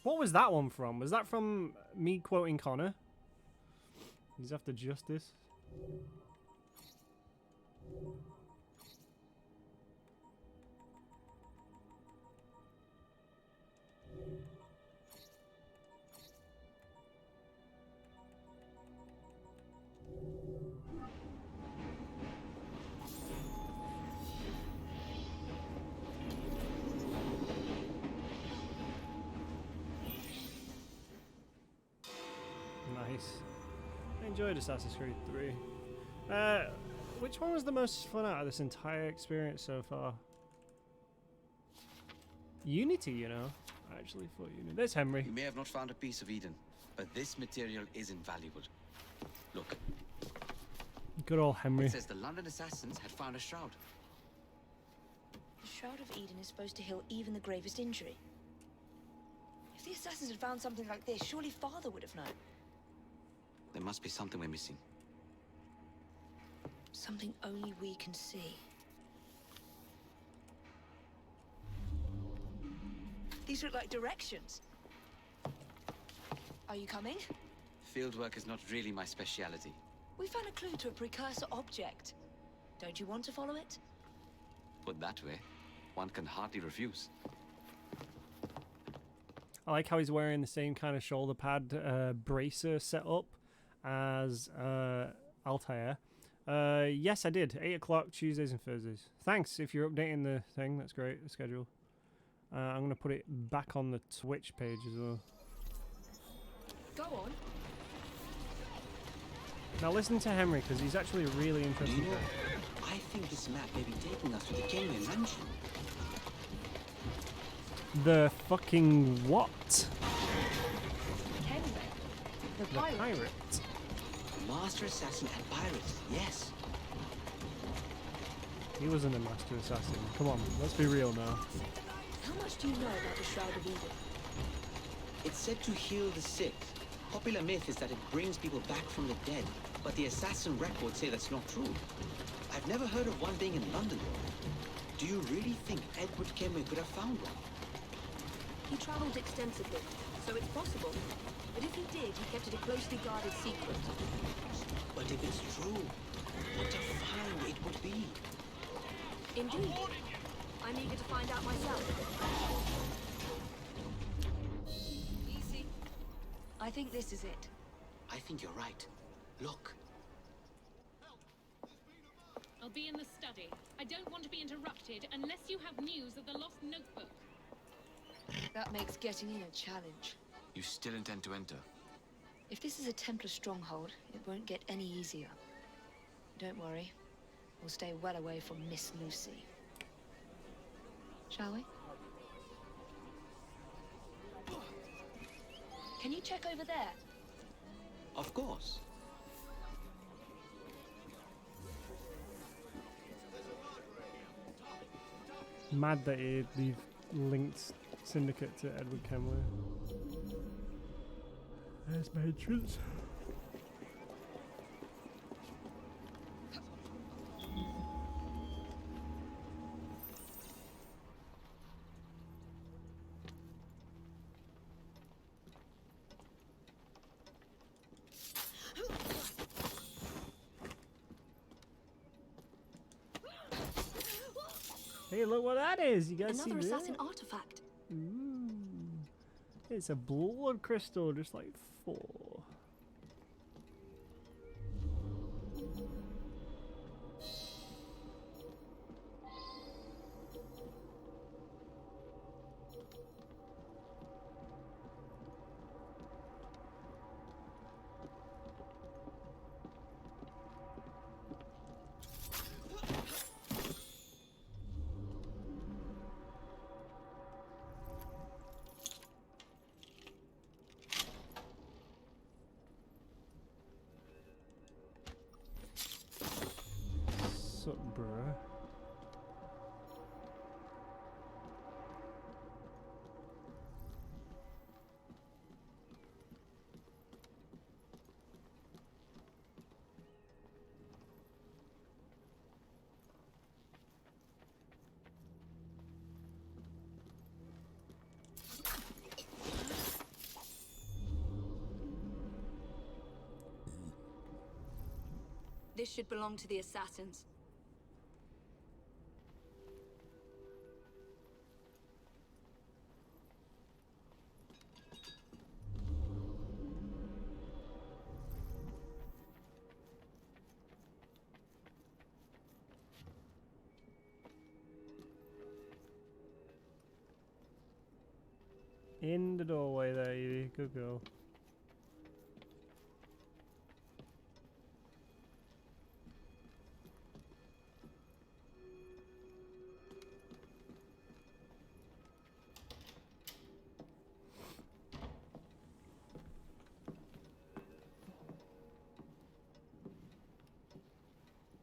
What was that one from? Was that from me quoting Connor? He's after justice. Nice. I enjoyed Assassin's Creed 3. Which one was the most fun out of this entire experience so far? Unity, you know. I actually thought Unity. There's Henry. You may have not found a piece of Eden, but this material is invaluable. Look. Good old Henry. It says the London assassins had found a shroud. The Shroud of Eden is supposed to heal even the gravest injury. If the assassins had found something like this, surely Father would have known. There must be something we're missing. Something only we can see. These look like directions. Are you coming? Fieldwork is not really my speciality. We found a clue to a precursor object. Don't you want to follow it? Put that way, one can hardly refuse. I like how he's wearing the same kind of shoulder pad bracer setup as Altair. Yes, I did. 8 o'clock Tuesdays and Thursdays. Thanks if you're updating the thing. That's great. The schedule. I'm going to put it back on the Twitch page as well. Go on. Now listen to Henry, because he's actually a really interesting guy. I think this map may be taking us to the Kenway Mansion. The fucking what? Kenway? The The pirate? pirate. Master Assassin and Pirate, yes. He wasn't a master assassin. Come on, let's be real now. How much do you know about the Shroud of Eden? It's said to heal the sick. Popular myth is that it brings people back from the dead, but the assassin records say that's not true. I've never heard of one being in London, though. Do you really think Edward Kenway could have found one? He travelled extensively, so it's possible. But if he did, he kept it a closely guarded secret. But if it's true, what a find it would be. Indeed. I'm eager to find out myself. Easy. I think this is it. I think you're right. Look. I'll be in the study. I don't want to be interrupted unless you have news of the lost notebook. That makes getting in a challenge. You still intend to enter? If this is a Templar stronghold, it won't get any easier. Don't worry. We'll stay well away from Miss Lucy. Shall we? Can you check over there? Of course. Mad that they've linked Syndicate to Edward Kenway. There's my entrance. Hey, look what that is! You guys Another see assassin that? artifact. Ooh. It's a blood crystal, just like 4. Sup, bruh? This should belong to the assassins. In the doorway there, Evie. Good girl.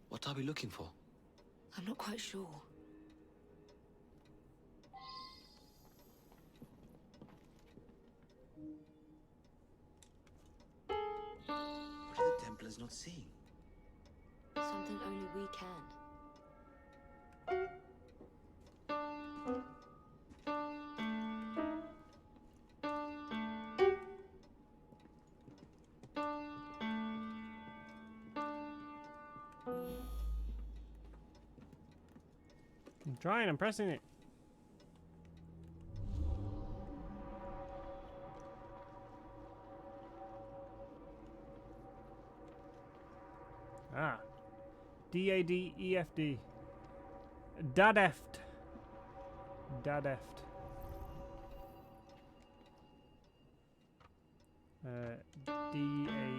What are we looking for? I'm not quite sure. What are the Templars not seeing? Something only we can. I'm trying, I'm pressing it. Ah. D-A-D-E-F-D. Dadeft. Dadeft. D-A-D-E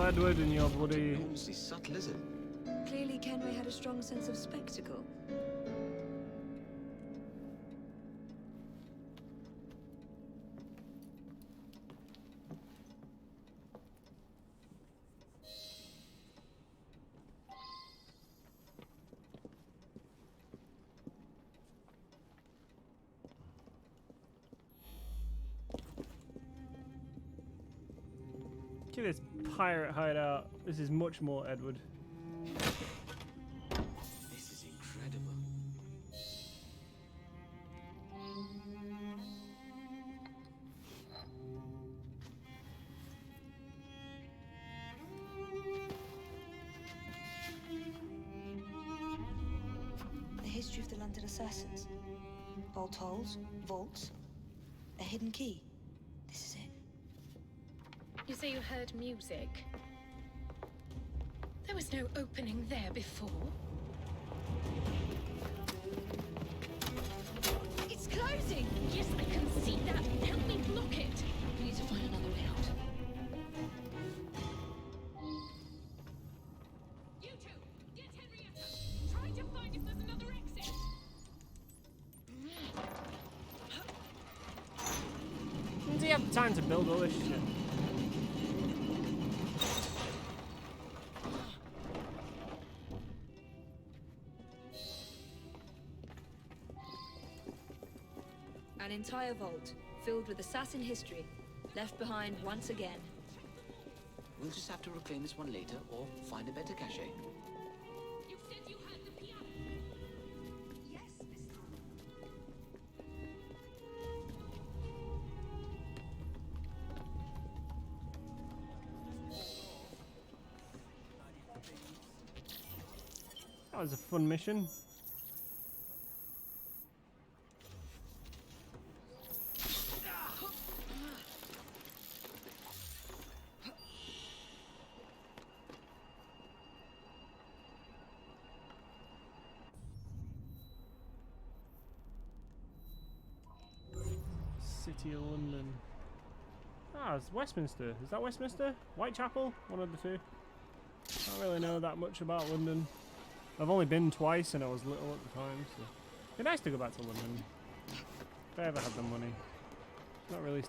Edward and your bloody... Enormously subtle, is it? Clearly Kenway had a strong sense of spectacle. Look at this pirate hideout. This is much more Edward. This is incredible. The history of the London assassins. Bolt holes, vaults, a hidden key. This is it. You say you heard music? There was no opening there before. It's closing! Yes, I can see that. Help me block it. We need to find another way out. You two, get Henrietta. Try to find if there's another exit. Does he have time to build all this shit? An entire vault, filled with assassin history, left behind once again. We'll just have to reclaim this one later, or find a better cache. You said you had the piano. Yes, Miss Carter. That was a fun mission. City of London. Ah, it's Westminster. Is that Westminster? Whitechapel? One of the two. I don't really know that much about London. I've only been twice and I was little at the time, so it'd be nice to go back to London if I ever had the money. Not really.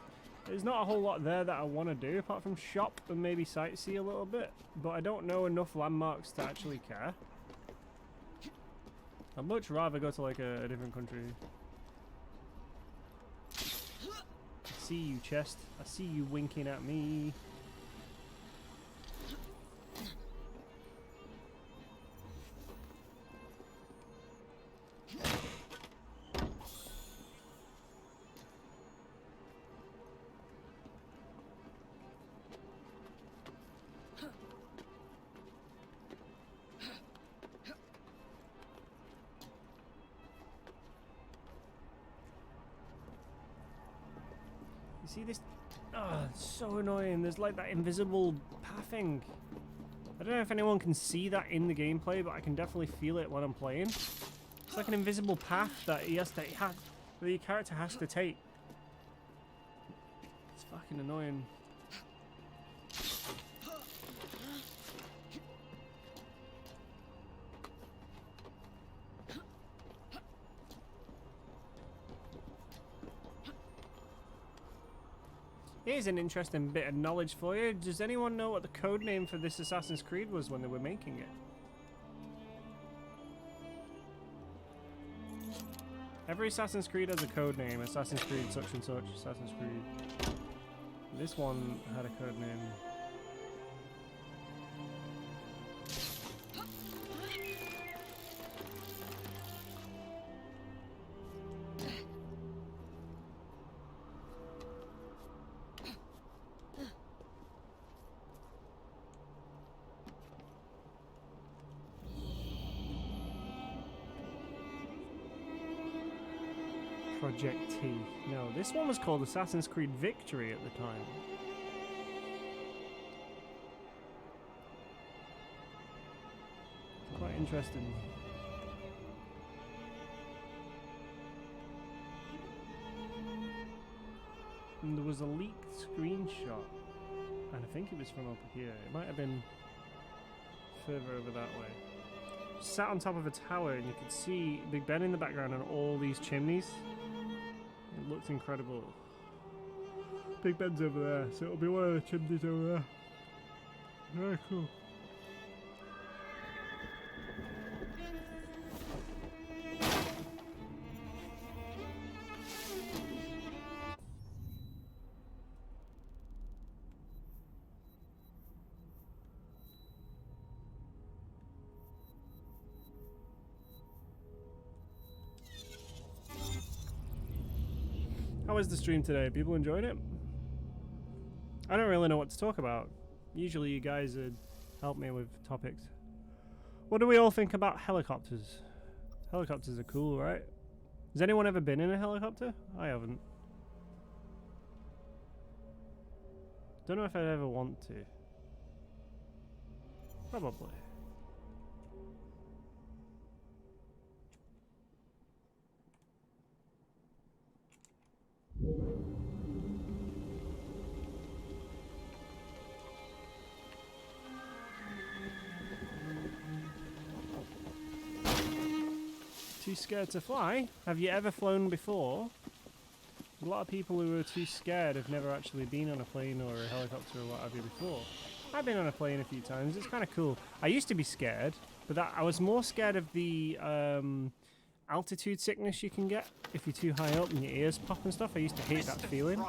There's not a whole lot there that I want to do apart from shop and maybe sightsee a little bit, but I don't know enough landmarks to actually care. I'd much rather go to like a different country. I see you, chest. I see you winking at me. See this? Oh, it's so annoying. There's like that invisible pathing. I don't know if anyone can see that in the gameplay, but I can definitely feel it when I'm playing. It's like an invisible path that that the character has to take. It's fucking annoying. Here's an interesting bit of knowledge for you. Does anyone know what the code name for this Assassin's Creed was when they were making it? Every Assassin's Creed has a code name. Assassin's Creed such and such. Assassin's Creed. This one had a code name. Project T. No, this one was called Assassin's Creed Victory at the time. Quite interesting. And there was a leaked screenshot And I think it was from up here. It might have been further over that way. Sat on top of a tower and you could see Big Ben in the background and all these chimneys. It looked incredible. Big Ben's over there, so it'll be one of the chimneys over there. Very cool. How was the stream today? People enjoyed it? I don't really know what to talk about. Usually you guys would help me with topics. What do we all think about helicopters? Helicopters are cool, right? Has anyone ever been in a helicopter? I haven't. Don't know if I'd ever want to. Probably. Too scared to fly? Have you ever flown before? A lot of people who are too scared have never actually been on a plane or a helicopter or what have you before. I've been on a plane a few times. It's kind of cool. I used to be scared, but I was more scared of the altitude sickness you can get if you're too high up and your ears pop and stuff. I used to hate that feeling.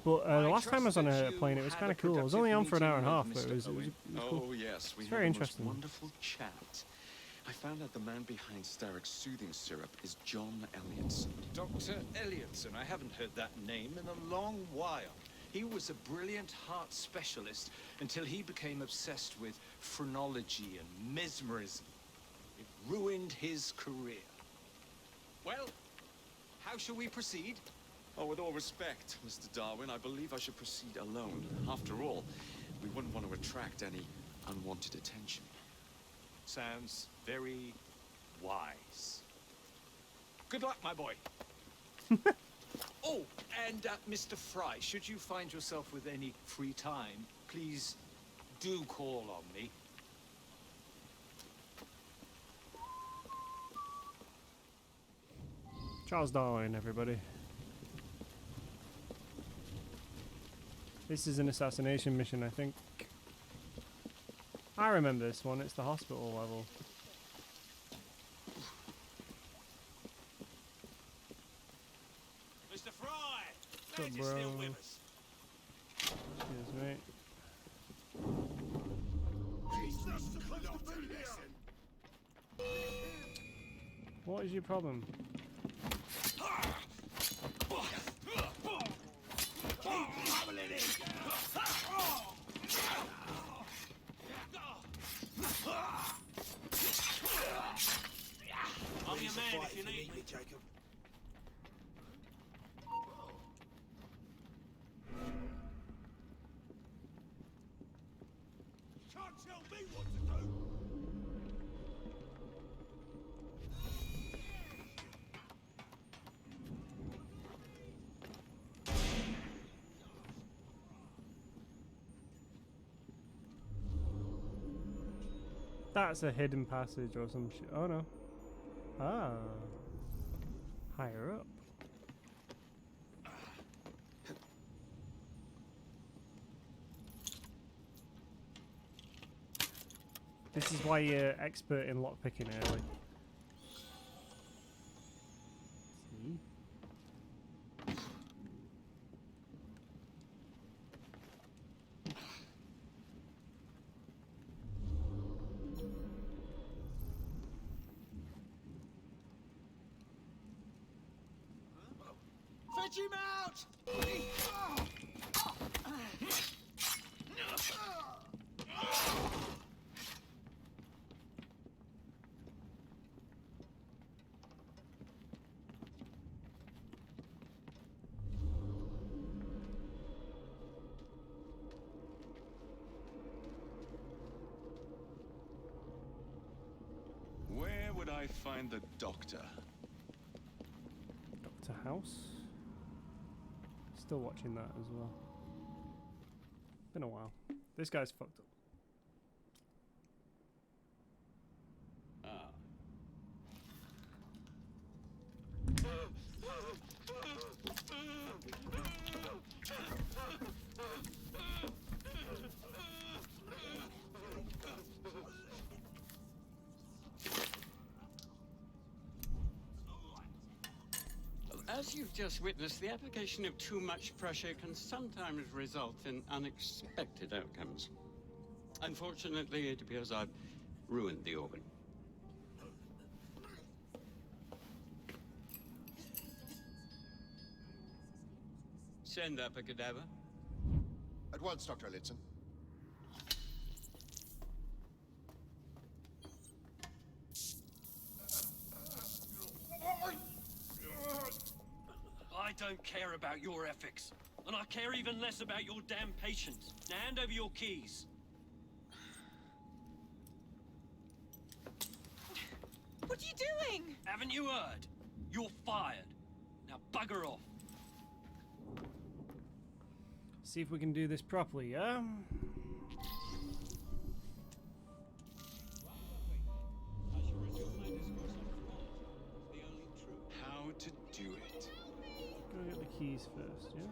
But the last time I was on a plane, it was kind of cool. I was only on for an hour and a half, but it was cool. Oh yes, we It's very had the most interesting. wonderful chat. I found out the man behind Starrick's soothing syrup is John Elliotson. Dr. Elliotson, I haven't heard that name in a long while. He was a brilliant heart specialist until he became obsessed with phrenology and mesmerism. It ruined his career. Well, how shall we proceed? Oh, with all respect, Mr. Darwin, I believe I should proceed alone. After all, we wouldn't want to attract any unwanted attention. Sounds very wise. Good luck, my boy. Oh, and Mr. Fry, should you find yourself with any free time, please do call on me. Charles Darwin, everybody. This is an assassination mission, I think. I remember this one. It's the hospital level. Mr. Fry, Glad you're still with us. Cheers, mate. What is your problem? I'm your man if you need me, Jacob. Can't tell me what to do. That's a hidden passage or some shit. Oh no. Ah. Higher up. This is why you're expert in lockpicking early. See? Fetch him out! Where would I find the doctor? Doctor House? Still watching that as well. Been a while. This guy's fucked up. As you've just witnessed, the application of too much pressure can sometimes result in unexpected outcomes. Unfortunately, it appears I've ruined the organ. Send up a cadaver. At once, Dr. Litson. I don't care about your ethics, and I care even less about your damn patience. Now hand over your keys. What are you doing? Haven't you heard? You're fired. Now bugger off. See if we can do this properly, yeah? How to do it. Go get the keys first, yeah?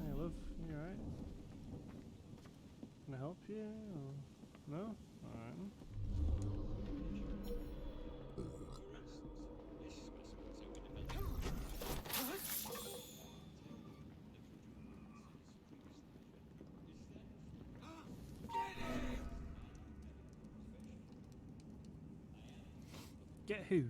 Hey, love, you alright? Can I help you? Or... No? Alright. Get who?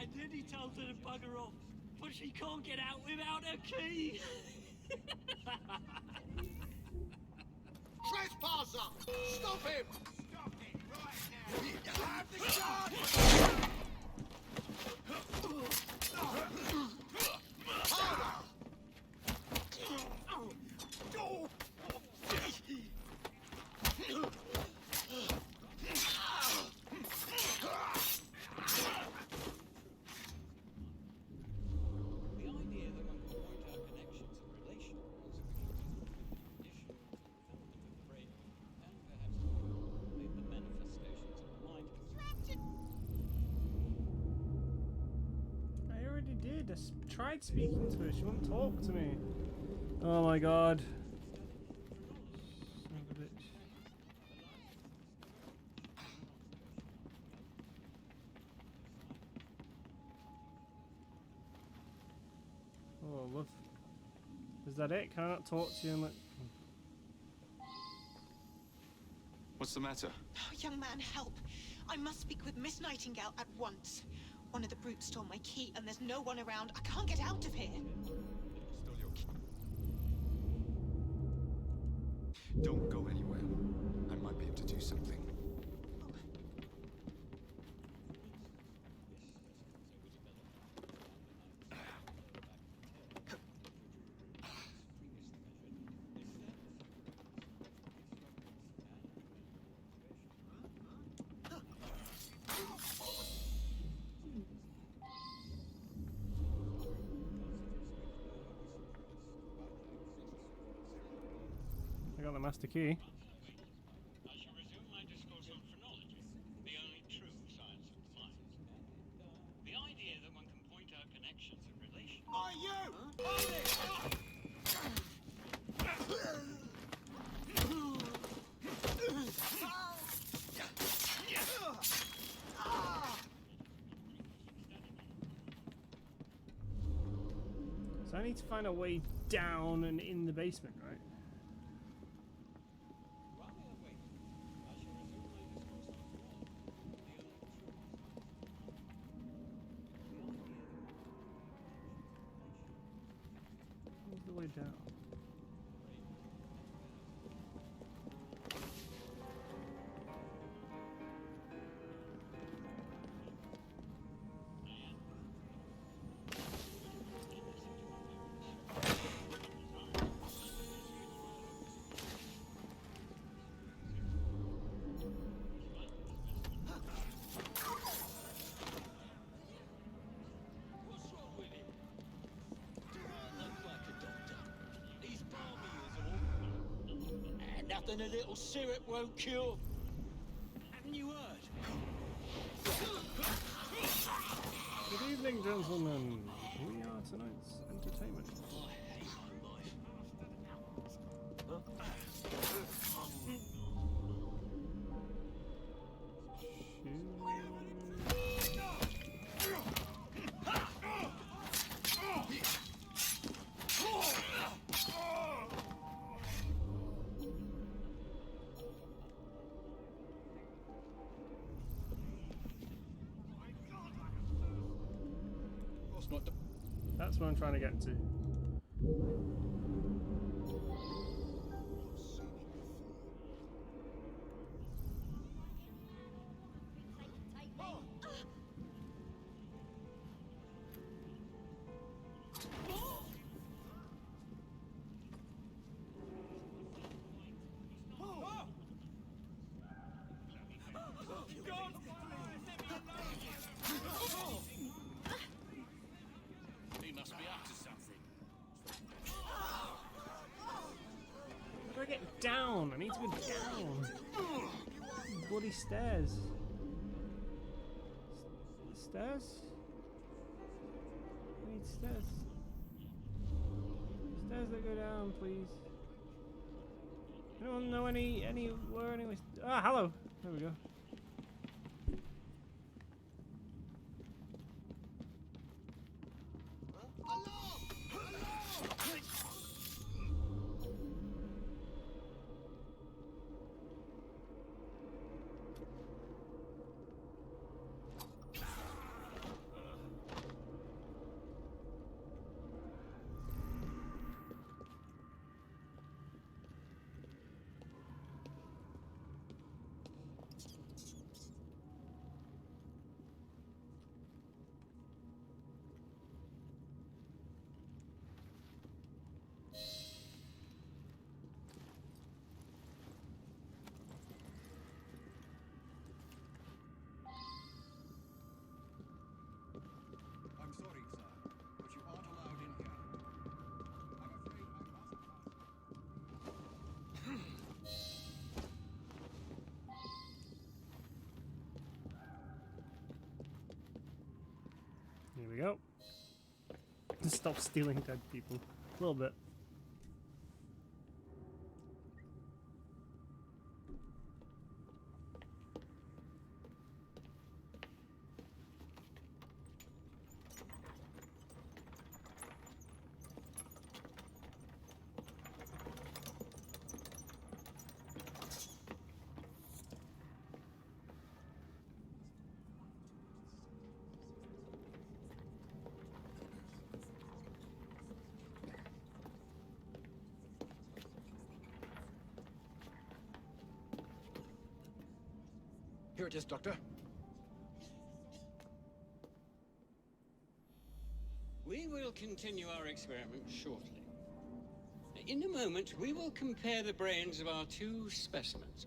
And then he tells her to bugger off, but she can't get out without her key. Trespasser! Stop him! Stop him right now! Have the gun! Harder! I already did. I tried speaking to her. She wouldn't talk to me. Oh my god. Son of a bitch. Oh, love. Is that it? Can I not talk to you and let... What's the matter? Oh, young man, help. I must speak with Miss Nightingale at once. One of the brutes stole my key, and there's no one around. I can't get out of here. Stole your key. Don't go anywhere. I might be able to do something. I got the master key. I shall resume my discourse on phrenology, the only true science of the mind. The idea that one can point out connections and relations. Are you? Hold it! So I need to find a way down and in the basement, right? down. Nothing a little syrup won't cure. Haven't you heard? Good evening, gentlemen. We are tonight's entertainment. That's what I'm trying to get to. He must be up to something. How do I get down? I need to go down. Bloody stairs. Stairs? I need stairs. Stairs that go down, please. Anyone know anywhere anyway? Ah, hello. There we go. I'm sorry, sir, but you aren't allowed in here. I'm afraid Here we go. Just stop stealing dead people. A little bit. Here it is, Doctor. We will continue our experiment shortly. In a moment, we will compare the brains of our two specimens.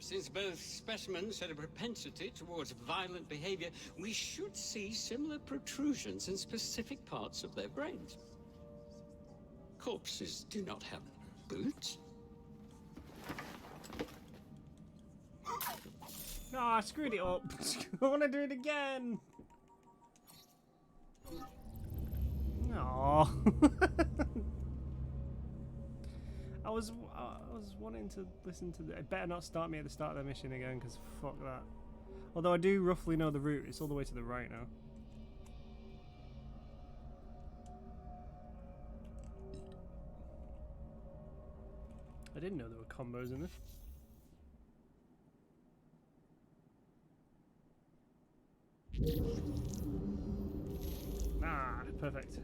Since both specimens had a propensity towards violent behavior, we should see similar protrusions in specific parts of their brains. Corpses do not have boots. No, I screwed it up. I want to do it again. No. I was wanting to listen to the. It better not start me at the start of the mission again, because fuck that. Although I do roughly know the route. It's all the way to the right now. I didn't know there were combos in this. Ah, perfect.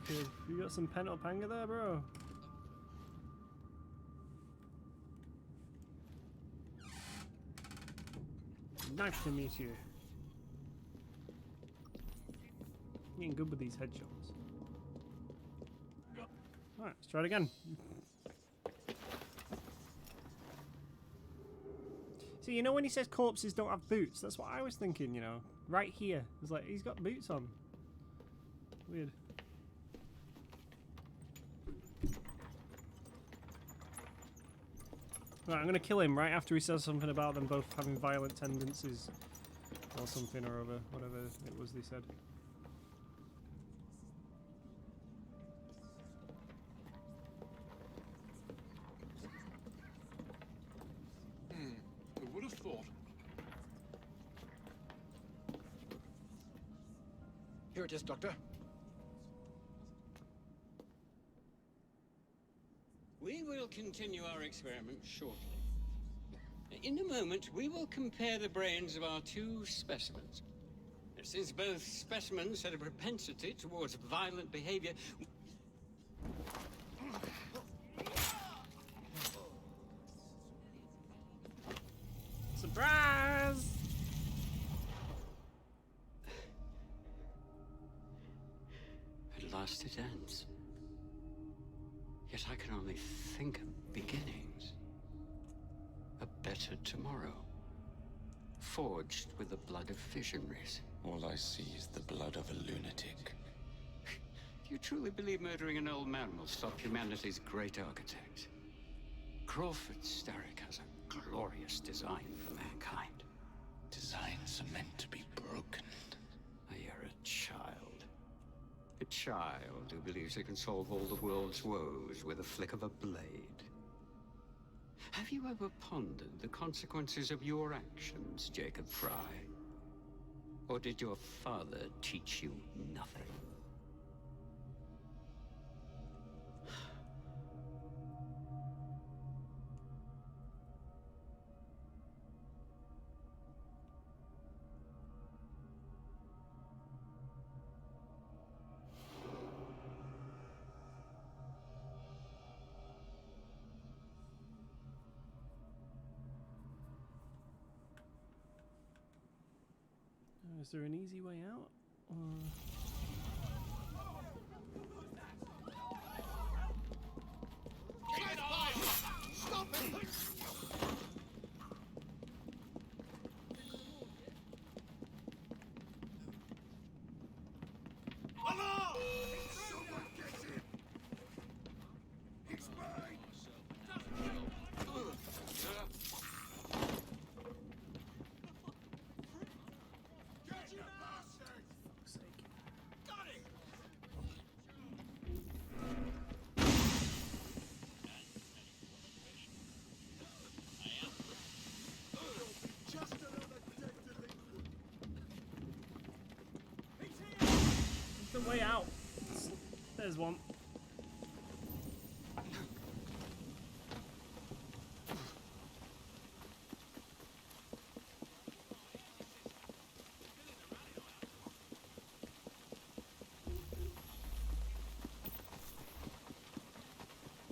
Jacob, you got some pent-up anger there, bro? Nice to meet you. Getting good with these headshots. Alright, let's try it again. See, you know when he says corpses don't have boots? That's what I was thinking, you know. Right here. It's like, he's got boots on. Weird. Right, I'm gonna kill him right after he says something about them both having violent tendencies. Or something or other, whatever it was they said. Who would have thought? Here it is, Doctor. We will continue our experiment shortly. In a moment, we will compare the brains of our two specimens. Since both specimens had a propensity towards violent behavior, surprise! At last it ends. Yet I can only think of beginnings. A better tomorrow. Forged with the blood of visionaries. All I see is the blood of a lunatic. Do you truly believe murdering an old man will stop humanity's great architect? Crawford Starrick has a glorious design for mankind. Designs are meant to be broken. You're a child. A child who believes it can solve all the world's woes with a flick of a blade. Have you ever pondered the consequences of your actions, Jacob Fry? Or did your father teach you nothing? Is there an easy way out? Stop it! Someone get him! It's mine! Get you bastard! Fuck's sake. Got it! Just another dead delinquent. There's the way out. There's one.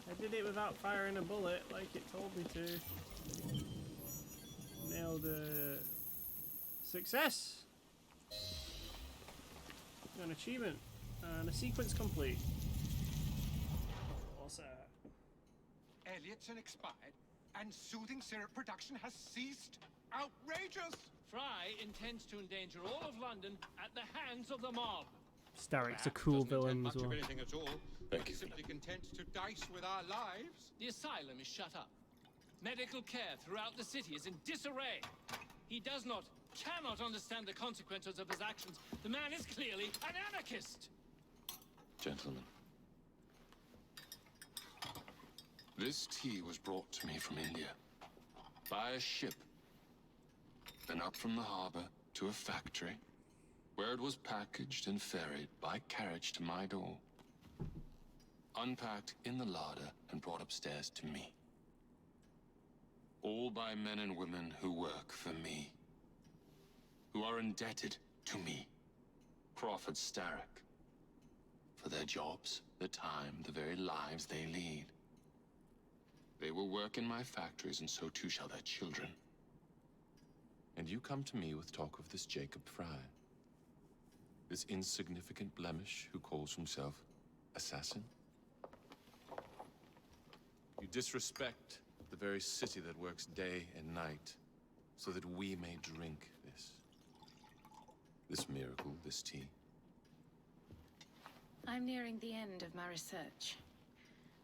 I did it without firing a bullet like it told me to. Nailed a success! An achievement. And a sequence complete. What's that? Elliotson expired, and soothing syrup production has ceased. Outrageous! Fry intends to endanger all of London at the hands of the mob. Starrick's a cool villain as Much well. of anything at all. Thank you. Simply content to dice with our lives. The asylum is shut up. Medical care throughout the city is in disarray. He cannot understand the consequences of his actions. The man is clearly an anarchist. Gentlemen. This tea was brought to me from India. By a ship. Then up from the harbor to a factory, where it was packaged and ferried by carriage to my door. Unpacked in the larder and brought upstairs to me. All by men and women who work for me. Who are indebted to me. Crawford Starrick. for their jobs, the time, the very lives they lead. They will work in my factories, and so too shall their children. And you come to me with talk of this Jacob Fry, this insignificant blemish who calls himself assassin? You disrespect the very city that works day and night so that we may drink this miracle, this tea. I'm nearing the end of my research.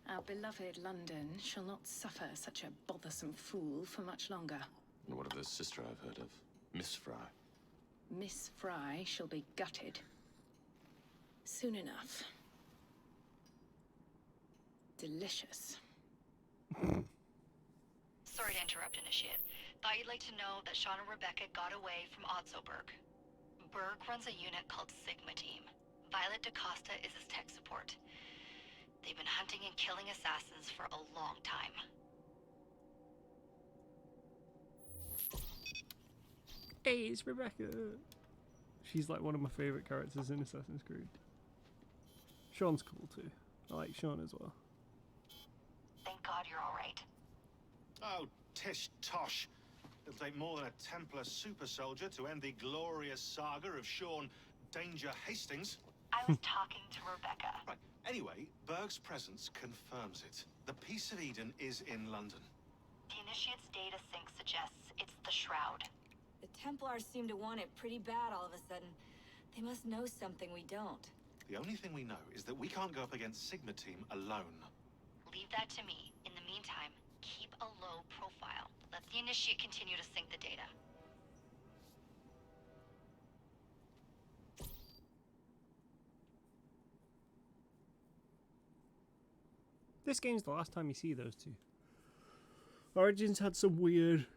Our beloved London shall not suffer such a bothersome fool for much longer. And what of the sister I've heard of, Miss Fry? Miss Fry shall be gutted. Soon enough. Delicious. Sorry to interrupt, Initiate. Thought you'd like to know that Sean and Rebecca got away from Otzoberg. Berg runs a unit called Sigma Team. Violet DaCosta is his tech support. They've been hunting and killing assassins for a long time. Hey, it's Rebecca. She's like one of my favourite characters in Assassin's Creed. Sean's cool too. I like Sean as well. Thank God you're alright. Oh, tish tosh. It'll take more than a Templar super soldier to end the glorious saga of Sean Danger Hastings. I was talking to Rebecca. Right. Anyway, Berg's presence confirms it. The Peace of Eden is in London. The Initiate's data sync suggests it's the Shroud. The Templars seem to want it pretty bad all of a sudden. They must know something we don't. The only thing we know is that we can't go up against Sigma Team alone. Leave that to me. In the meantime, keep a low profile. Let the Initiate continue to sync the data. This game's the last time you see those two. Origins had some weird...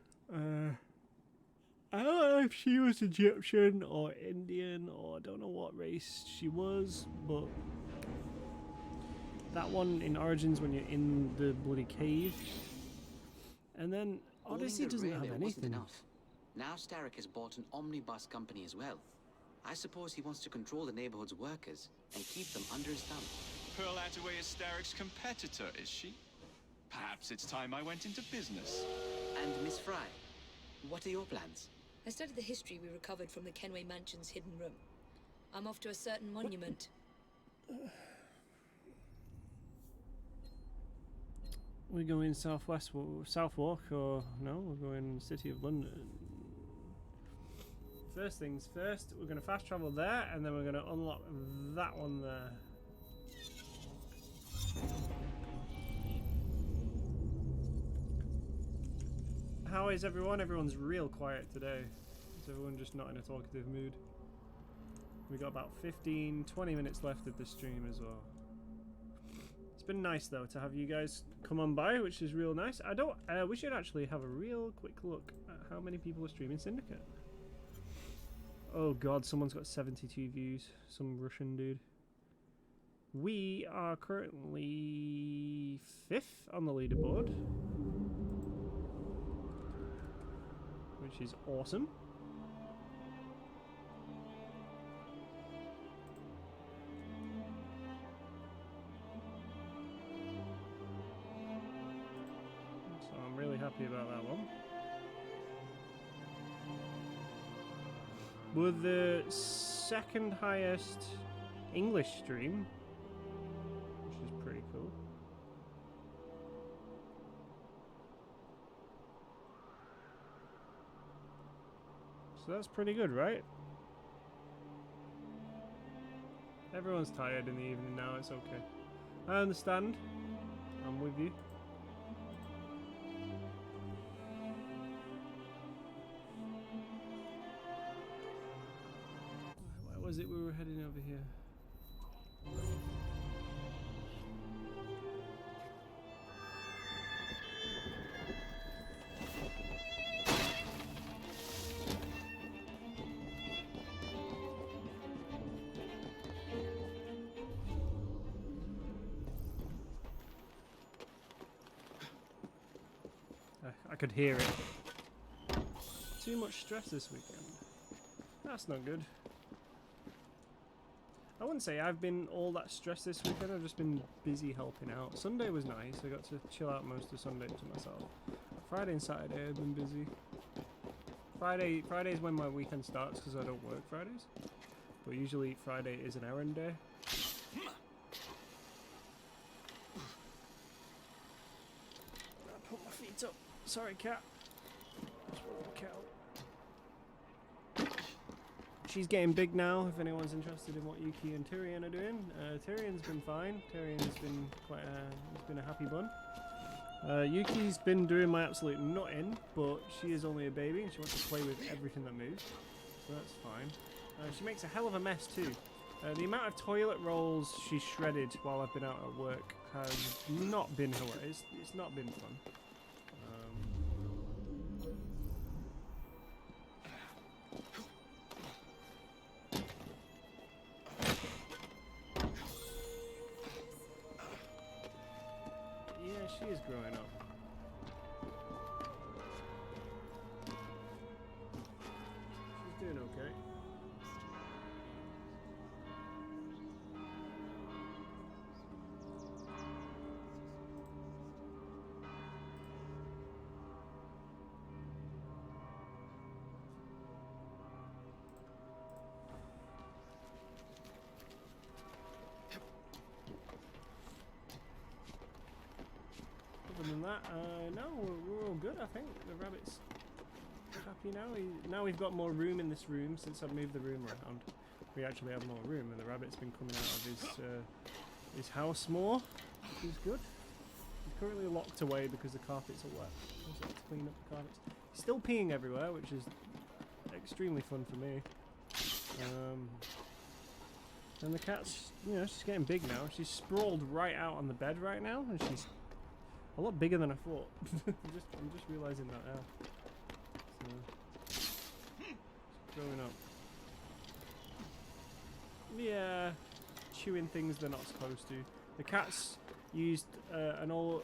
I don't know if she was Egyptian or Indian or I don't know what race she was, but that one in Origins when you're in the bloody cave, and then Odyssey Owning the doesn't have railway wasn't anything. enough. Now Starrick has bought an omnibus company as well. I suppose he wants to control the neighborhood's workers and keep them under his thumb. Pearl Attaway is Starrick's competitor, is she? Perhaps it's time I went into business. And Miss Fry, what are your plans? I studied the history we recovered from the Kenway Mansion's hidden room. I'm off to a certain monument. We're going southwest, Southwark, or no? We're going City of London. First things first, we're going to fast travel there, and then we're going to unlock that one there. How is everyone? Everyone's real quiet today. Is everyone just not in a talkative mood? We got about 15-20 minutes left of the stream as well. It's been nice though to have you guys come on by, which is real nice. We should actually have a real quick look at how many people are streaming Syndicate. Oh god, someone's got 72 views. Some Russian dude. We are currently 5th on the leaderboard, which is awesome. So I'm really happy about that one. We're the second highest English stream, which is pretty cool. So that's pretty good, right? Everyone's tired in the evening now, it's okay. I understand. I'm with you. Where was it we were heading over here? I could hear it. Too much stress this weekend. That's not good. I wouldn't say I've been all that stressed this weekend. I've just been busy helping out. Sunday was nice. I got to chill out most of Sunday to myself. Friday and Saturday I've been busy. Friday is when my weekend starts because I don't work Fridays. But usually Friday is an errand day. I put my feet up. Sorry, cat. Just want the cat. She's getting big now, if anyone's interested in what Yuki and Tyrion are doing. Tyrion's been fine. Tyrion's been quite he's been a happy bun. Yuki's been doing my absolute nutting, but she is only a baby and she wants to play with everything that moves. So that's fine. She makes a hell of a mess too. The amount of toilet rolls she's shredded while I've been out at work has not been hilarious. It's not been fun. Yeah, she is growing up. She's doing okay. Other than that, no, we're all good, I think. The rabbit's happy now. Now we've got more room in this room since I've moved the room around. We actually have more room, and the rabbit's been coming out of his house more, which is good. He's currently locked away because the carpets are wet. So I have to clean up the carpets. He's still peeing everywhere, which is extremely fun for me. And the cat's, you know, she's getting big now. She's sprawled right out on the bed right now, and she's a lot bigger than I thought. I'm just realizing that now. So, she's growing up. Yeah, chewing things they're not supposed to. The cat's used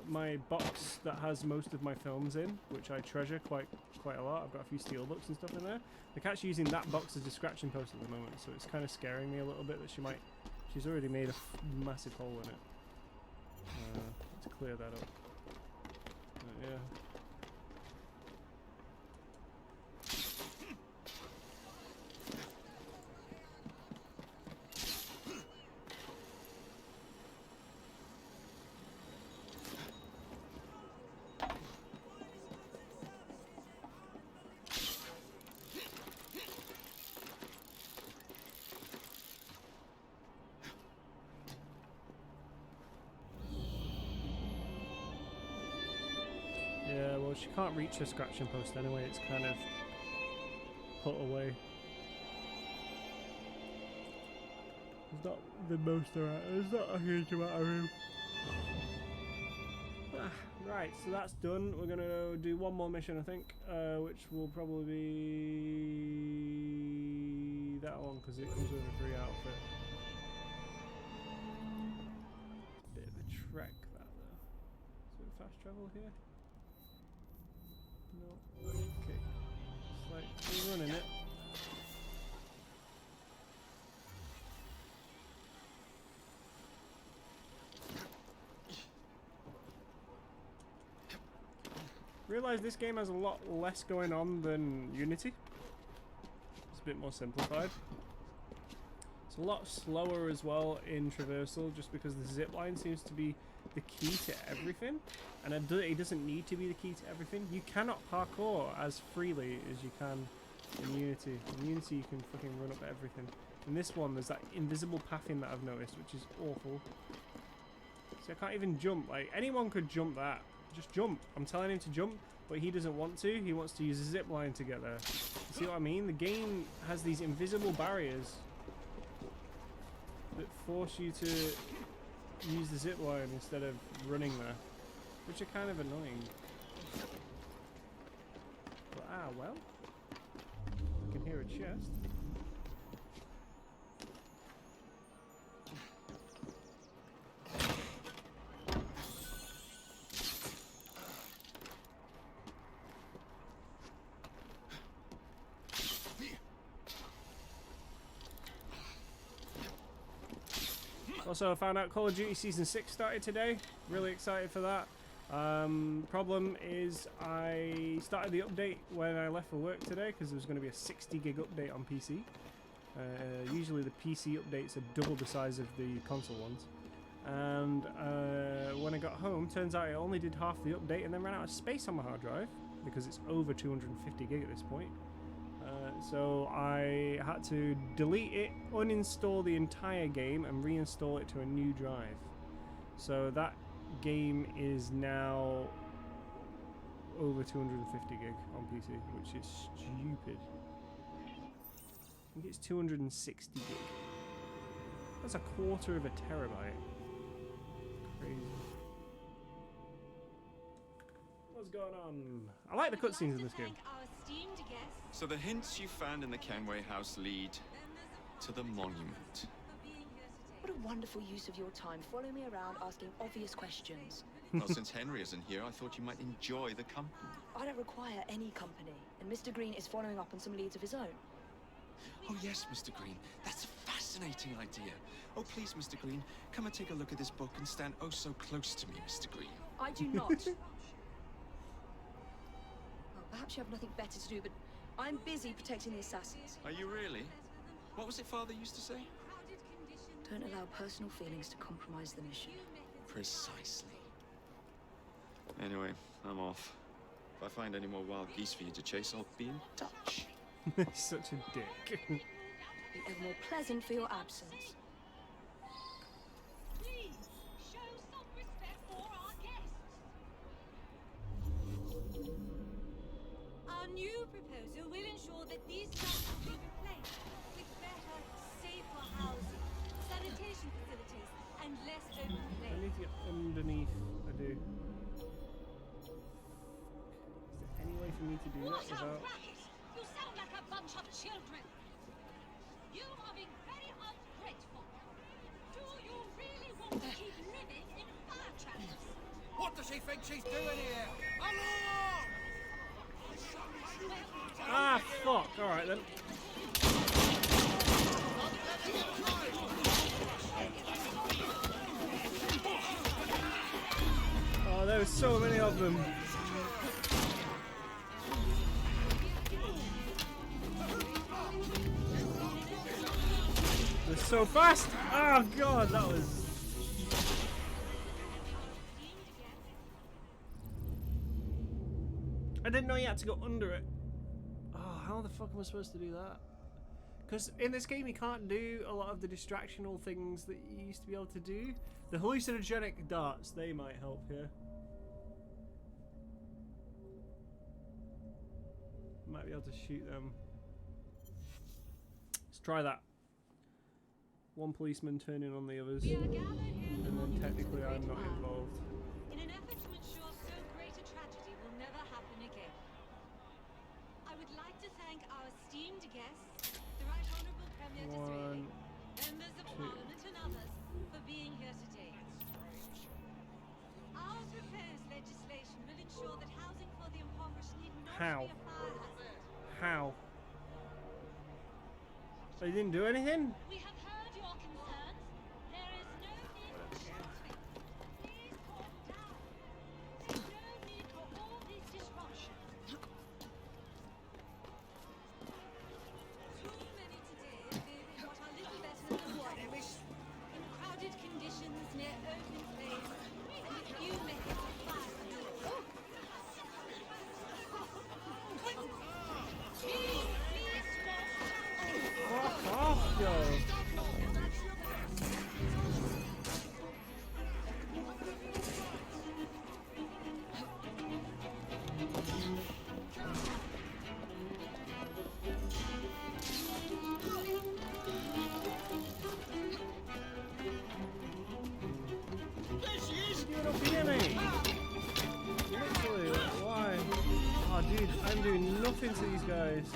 my box that has most of my films in, which I treasure quite a lot. I've got a few steel books and stuff in there. The cat's using that box as a scratching post at the moment, so it's kind of scaring me a little bit that she's already made a massive hole in it. Let's clear that up. Yeah. Yeah, well, she can't reach her scratching post anyway. It's kind of put away. It's not the most around. There's not a huge amount of room. Right, so that's done. We're gonna do one more mission, I think, which will probably be that one because it comes with a free outfit. Bit of a trek, that though. Is there fast travel here? No. Okay. It's like we're running it. Realise this game has a lot less going on than Unity. It's a bit more simplified. It's a lot slower as well in traversal, just because the zipline seems to be the key to everything, and it doesn't need to be the key to everything. You cannot parkour as freely as you can in Unity. In Unity you can fucking run up everything. In this one there's that invisible pathing that I've noticed, which is awful. So I can't even jump. Like, anyone could jump that. Just jump. I'm telling him to jump, but he doesn't want to. He wants to use a zip line together. You see what I mean? The game has these invisible barriers that force you to use the zip line instead of running there, which are kind of annoying. But well, I can hear a chest. Also, I found out Call of Duty Season 6 started today. Really excited for that. Problem is, I started the update when I left for work today because there was going to be a 60 gig update on PC. Usually the PC updates are double the size of the console ones. And when I got home, turns out it only did half the update and then ran out of space on my hard drive because it's over 250 gig at this point. So I had to delete it, uninstall the entire game and reinstall it to a new drive. So that game is now over 250 gig on PC, which is stupid. I think it's 260 gig. That's a quarter of a terabyte. Crazy. What's going on? I like the cutscenes in this game. So the hints you found in the Kenway house lead to the monument. What a wonderful use of your time. Follow me around asking obvious questions. Well, since Henry isn't here, I thought you might enjoy the company. I don't require any company, and Mr. Green is following up on some leads of his own. Oh yes, Mr. Green. That's a fascinating idea. Oh please, Mr. Green, come and take a look at this book and stand oh so close to me, Mr. Green. I do not. Well, perhaps you have nothing better to do, but I'm busy protecting the assassins. Are you really? What was it Father used to say? Don't allow personal feelings to compromise the mission. Precisely. Anyway, I'm off. If I find any more wild geese for you to chase, I'll be in touch. Such a dick. Be ever more pleasant for your absence. Please, show some respect for our guests. Our new proposal will ensure that these sites will be replaced with better, safer housing, sanitation facilities, and less open I play. need to get underneath. I do. Is there any way for me to do that What a without... racket! You sound like a bunch of children. You are being very ungrateful. Do you really want to keep living in fire traps? What does she think she's doing here? Hello! Ah, fuck. Alright then. Oh, there were so many of them. They're so fast! Oh god, that was... I didn't know you had to go under it. Oh, how the fuck am I supposed to do that? Because in this game you can't do a lot of the distractional things that you used to be able to do. The hallucinogenic darts, they might help here. Might be able to shoot them. Let's try that. One policeman turning on the others. And then technically I'm not involved. In an effort to ensure so great a tragedy will never happen again, I would like to thank our esteemed guests, the Right Honourable Premier Disraeli, members of Parliament and others, for being here today. Our proposed legislation will ensure that housing for the impoverished need not How? be a fire hazard. How? They didn't do anything? We have heard your concerns. There is no need for shouting. Please calm down. There's no need for all this disruption. Too many today live in what are little better than wilderness, in crowded conditions near open flames, and with few methods of fire. Fuck off, yo. You don't hear me. Literally, like, why? Oh, dude, I'm doing nothing to these guys.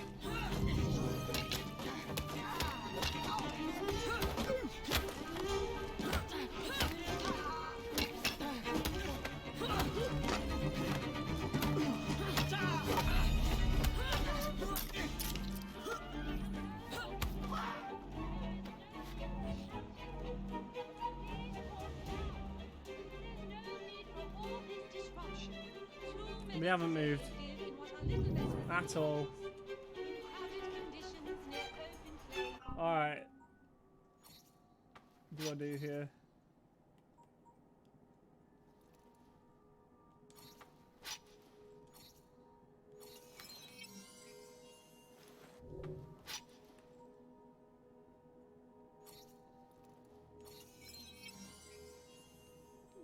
They haven't moved at all. Alright. What do I do here?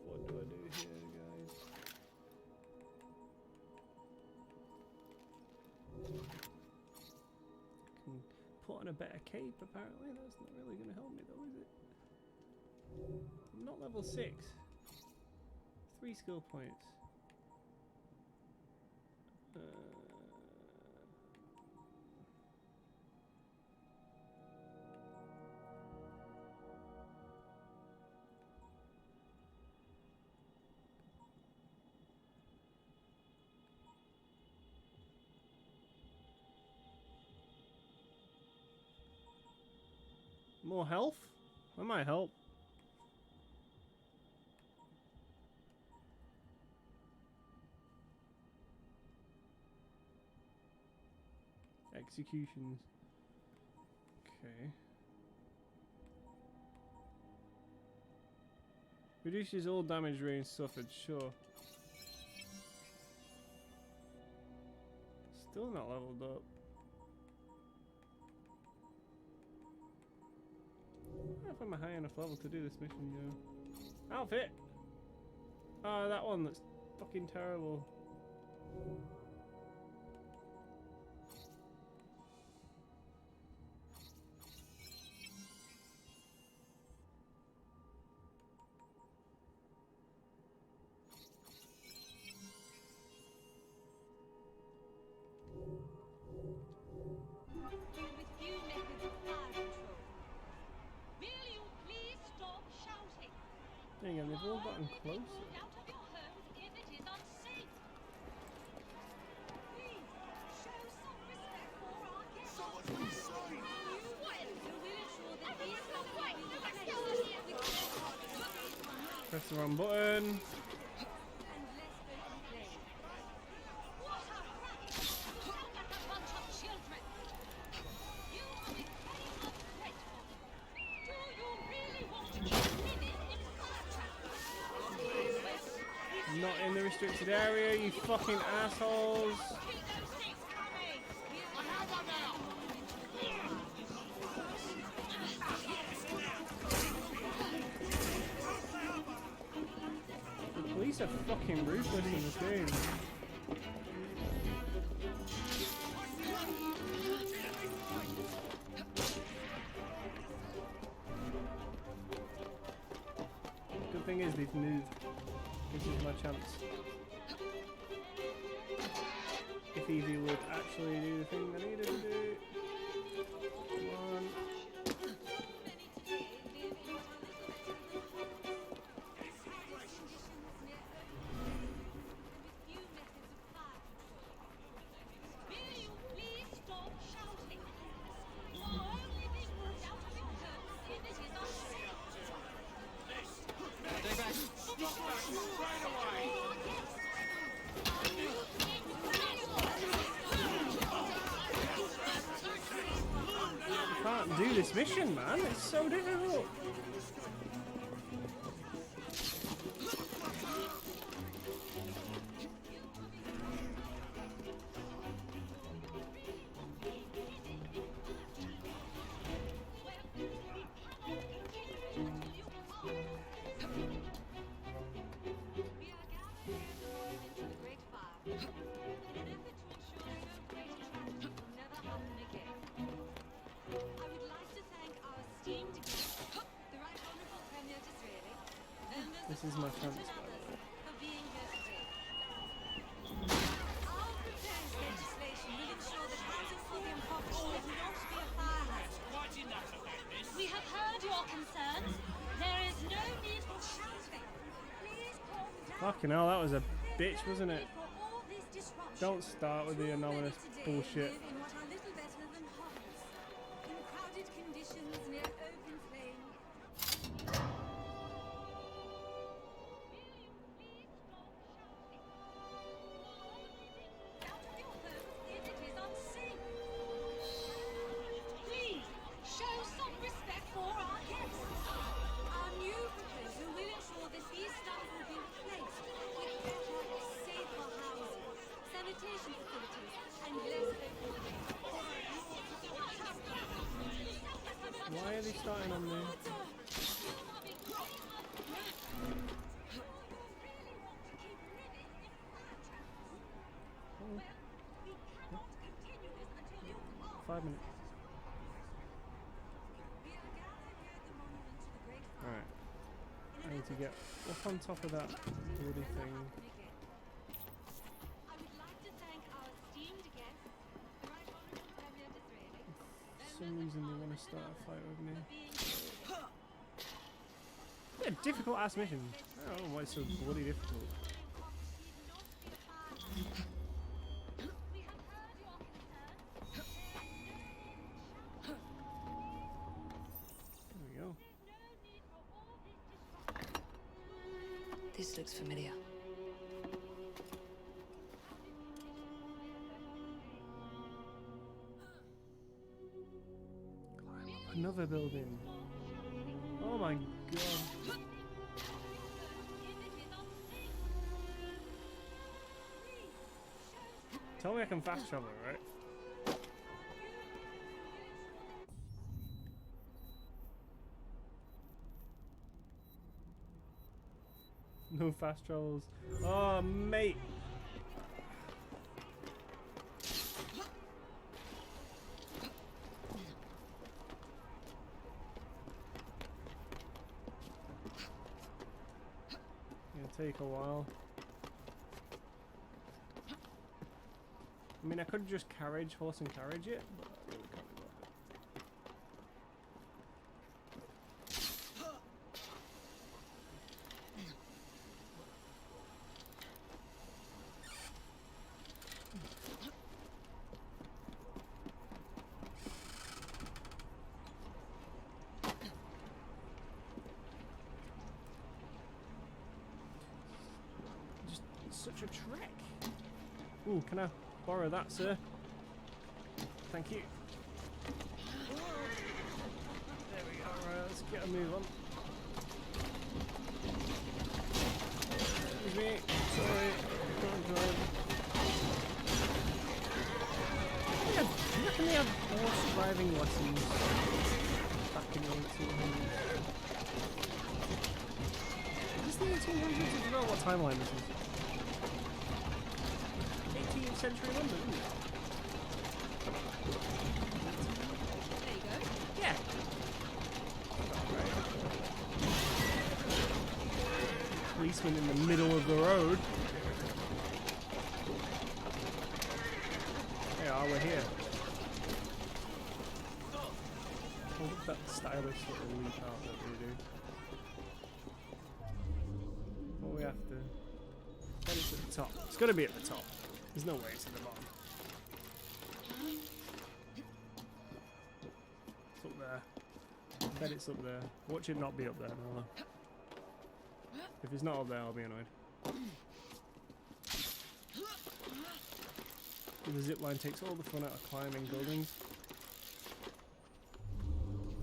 What do I do here, guys? Can put on a better cape, apparently. That's not really going to help me, though, is it? I'm not level 6. 3 skill points. More health? That might help. Executions. Okay. Reduces all damage range suffered, sure. Still not leveled up. I don't know if I'm a high enough level to do this mission, yo. Outfit! Oh, that one that's fucking terrible. With few methods of fire control. Will you please stop shouting? Dang it, they've all gotten closer. Move out of your homes if it is unsafe. Please show some respect for our guests. Someone's been slain! What? So we'll ensure that these are Press the wrong button. Not in the restricted area, you fucking assholes. The police are fucking ruthless in this game. Good thing is they've moved. This is my chance. If Evie would actually do the thing I needed to do. Come on. I can't do this mission, man. It's so difficult. This is my chance, by the way. Our proposed legislation will ensure that housing for the impoverished will not be a fire hazard. We have heard your concerns. There is no need for shouting. Please calm down. Fucking hell, that was a bitch, wasn't it? For all this disruption, Don't start with the anomalous bullshit. live in what are little better than hovels. In crowded conditions near open flame. starting on me. Oh. 5 minutes. Alright. I need to get up on top of that bloody thing. I would like to thank our esteemed guests, the Right Honourable Premier Disraeli. For some reason they want to start a fight with me. Yeah, difficult ass mission. I don't know why it's so bloody difficult. There we go. This looks familiar. Climb up another building. Oh my god. Tell me I can fast travel, right? No fast travels. Oh, mate. It'll take a while. I mean, I could just horse and carriage it, but I really can't be bothered. Just such a trek. Ooh, can I borrow that, sir? Thank you. There we go. Right, let's get a move on. Excuse me. Sorry. Can't drive. Yeah, you reckon they have horse driving lessons back in the 1800s? Is this the 1800s? I don't know what timeline this is. 18th century London, isn't it? There you go. Yeah. Right. Policeman in the middle of the road. Yeah, we're here. Oh, look at that stylish little leap out that they do. What we have to... That is at the top. It's got to be at the top. There's no way it's at the bottom. It's up there. I bet it's up there. Watch it not be up there, no. If it's not up there, I'll be annoyed. The zipline takes all the fun out of climbing buildings.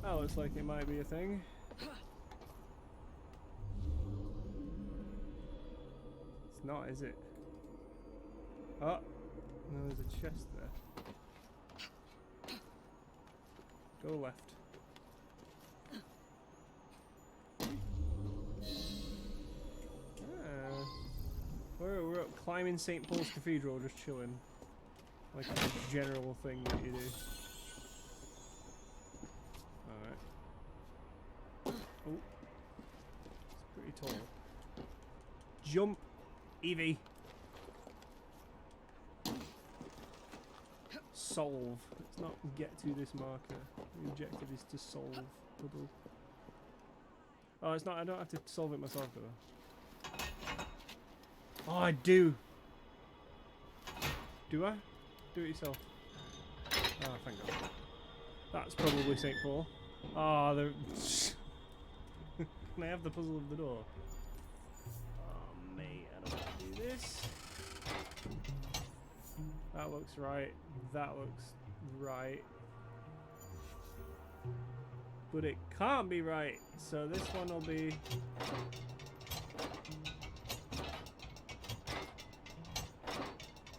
Oh, looks like it might be a thing. It's not, is it? Oh, no, there's a chest there. Go left. We're up climbing St. Paul's Cathedral, just chilling. Like a general thing that you do. Alright. Oh. It's pretty tall. Jump! Evie! Solve. Let's not get to this marker. The objective is to solve puzzles. Oh, it's not. I don't have to solve it myself, do I? Oh, I do. Do I? Do it yourself. Oh, thank God. That's probably St. Paul. Ah, oh, can I have the puzzle of the door? Oh, mate, I don't want to do this. That looks right. That looks right. But it can't be right. So this one will be...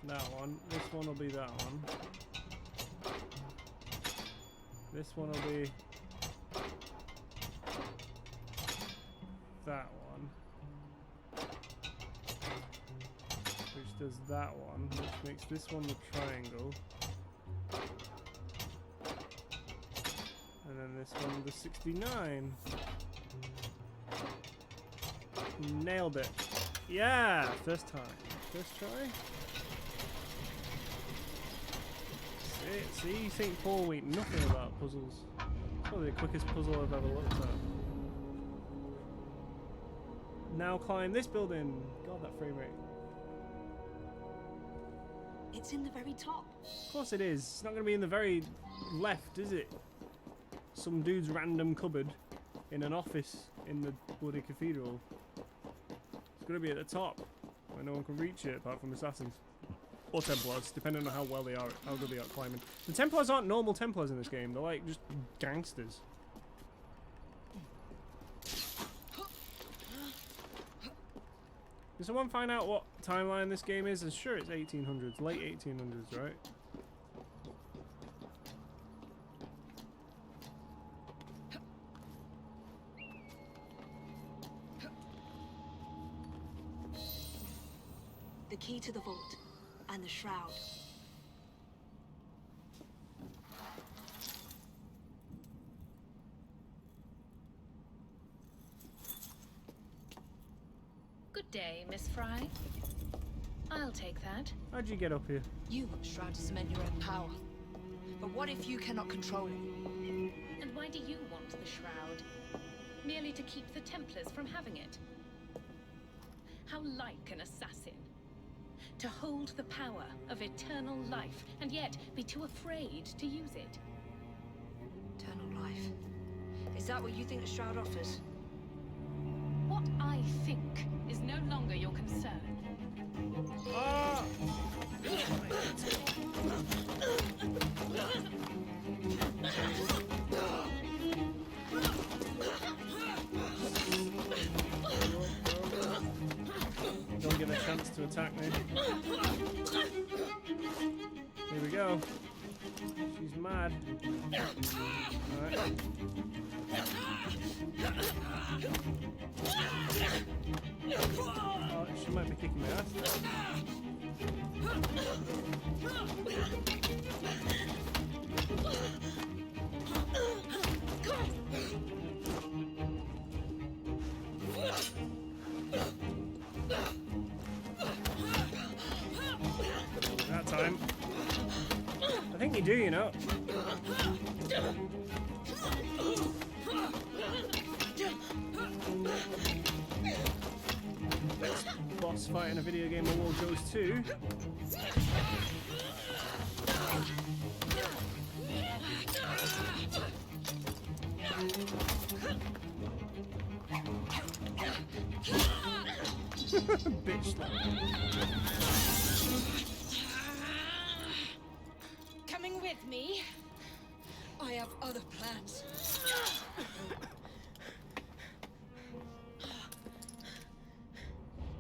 that one. This one will be that one. This one will be that one. Which does that one, which makes this one the triangle. And then this one the 69. Nailed it. Yeah! First time. First try? See, St. Paul we nothing about puzzles. Probably the quickest puzzle I've ever looked at. Now climb this building. God, that frame rate. It's in the very top. Of course it is. It's not going to be in the very left, is it? Some dude's random cupboard in an office in the bloody cathedral. It's going to be at the top, where no one can reach it apart from assassins. Or Templars, depending on how well they are, how good they are at climbing. The Templars aren't normal Templars in this game. They're like just gangsters. Did someone find out what timeline this game is? I'm sure it's 1800s, late 1800s, right? The key to the vault and the shroud. Good day, Miss Fry. I'll take that. How'd you get up here? You want the shroud to cement your own power. But what if you cannot control it? And why do you want the shroud? Merely to keep the Templars from having it? How like an assassin. To hold the power of eternal life, and yet be too afraid to use it. Eternal life. Is that what you think the shroud offers? What I think is no longer your concern. Ah! Don't get a chance to attack me. Here we go. She's mad. Alright. Oh, she might be kicking my ass. That time. I think you do, you know. Best boss fight in a video game award goes to... Bitch slap. Coming with me? I have other plans.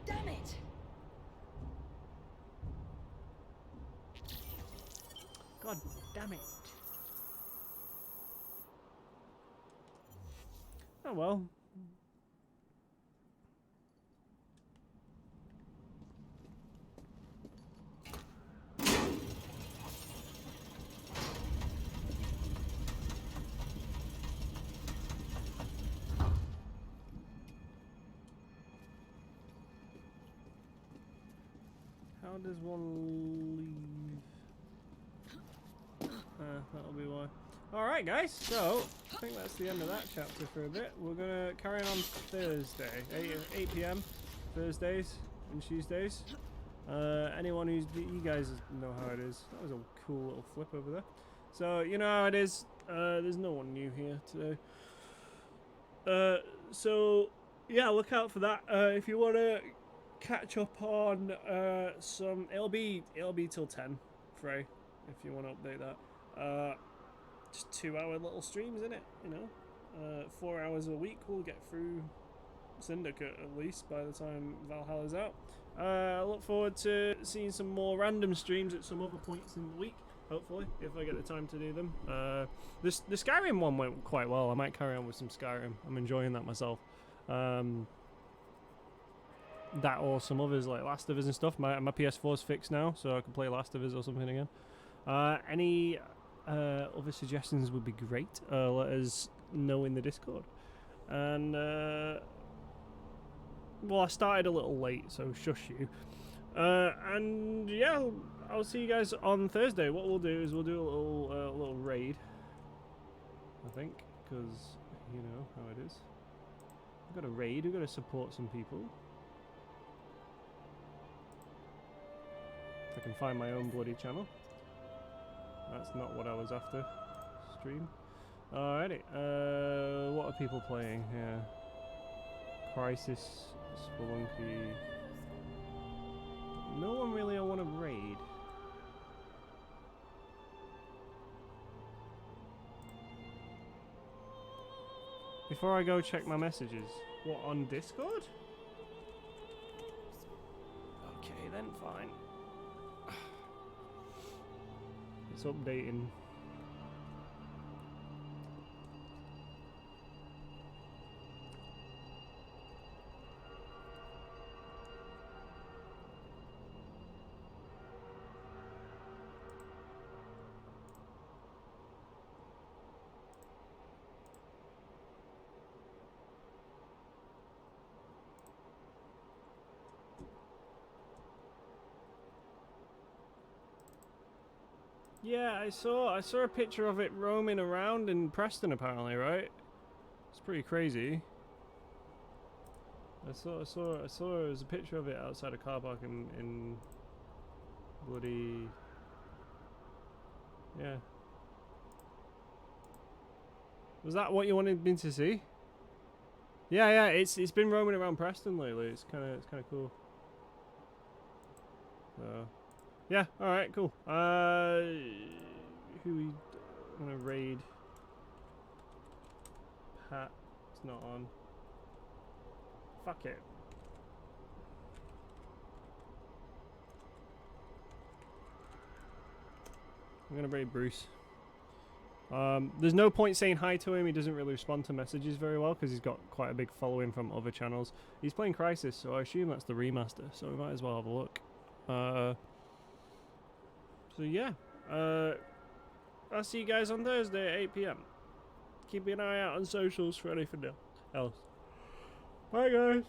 Damn it! God damn it. Oh well. How does one leave? That'll be why. Alright guys, so I think that's the end of that chapter for a bit. We're gonna carry on Thursday, 8 PM, Thursdays and Tuesdays. Anyone who's, you guys know how it is. That was a cool little flip over there. So, you know how it is. There's no one new here today. So, yeah, look out for that. If you want to catch up on some, it'll be till 10 Frey, if you want to update that. Just 2-hour little streams in it, you know. 4 hours a week we'll get through Syndicate at least by the time Valhalla's out. I look forward to seeing some more random streams at some other points in the week, hopefully, if I get the time to do them. The Skyrim one went quite well. I might carry on with some Skyrim. I'm enjoying that myself. that or some others like Last of Us and stuff. My PS4's fixed now, so I can play Last of Us or something again. Any other suggestions would be great. Let us know in the Discord. And well, I started a little late, so shush you. And yeah, I'll see you guys on Thursday. What we'll do is we'll do a little raid, I think, because you know how it is. We've got a raid. We've got to support some people. If I can find my own bloody channel. That's not what I was after. Stream. Alrighty. What are people playing here? Crisis, Spelunky. No one really I want to raid. Before I go check my messages. What, on Discord? Okay, then fine. It's updating. Yeah, I saw a picture of it roaming around in Preston apparently, right? It's pretty crazy. I saw there was a picture of it outside a car park in bloody, yeah. Was that what you wanted me to see? Yeah, it's been roaming around Preston lately. It's kind of cool. So yeah, alright, cool. Who we gonna raid? Pat, it's not on. Fuck it. I'm gonna raid Bruce. There's no point saying hi to him. He doesn't really respond to messages very well because he's got quite a big following from other channels. He's playing Crisis, so I assume that's the remaster, so we might as well have a look. So yeah, I'll see you guys on Thursday at 8 PM. Keep an eye out on socials for anything else. Bye guys.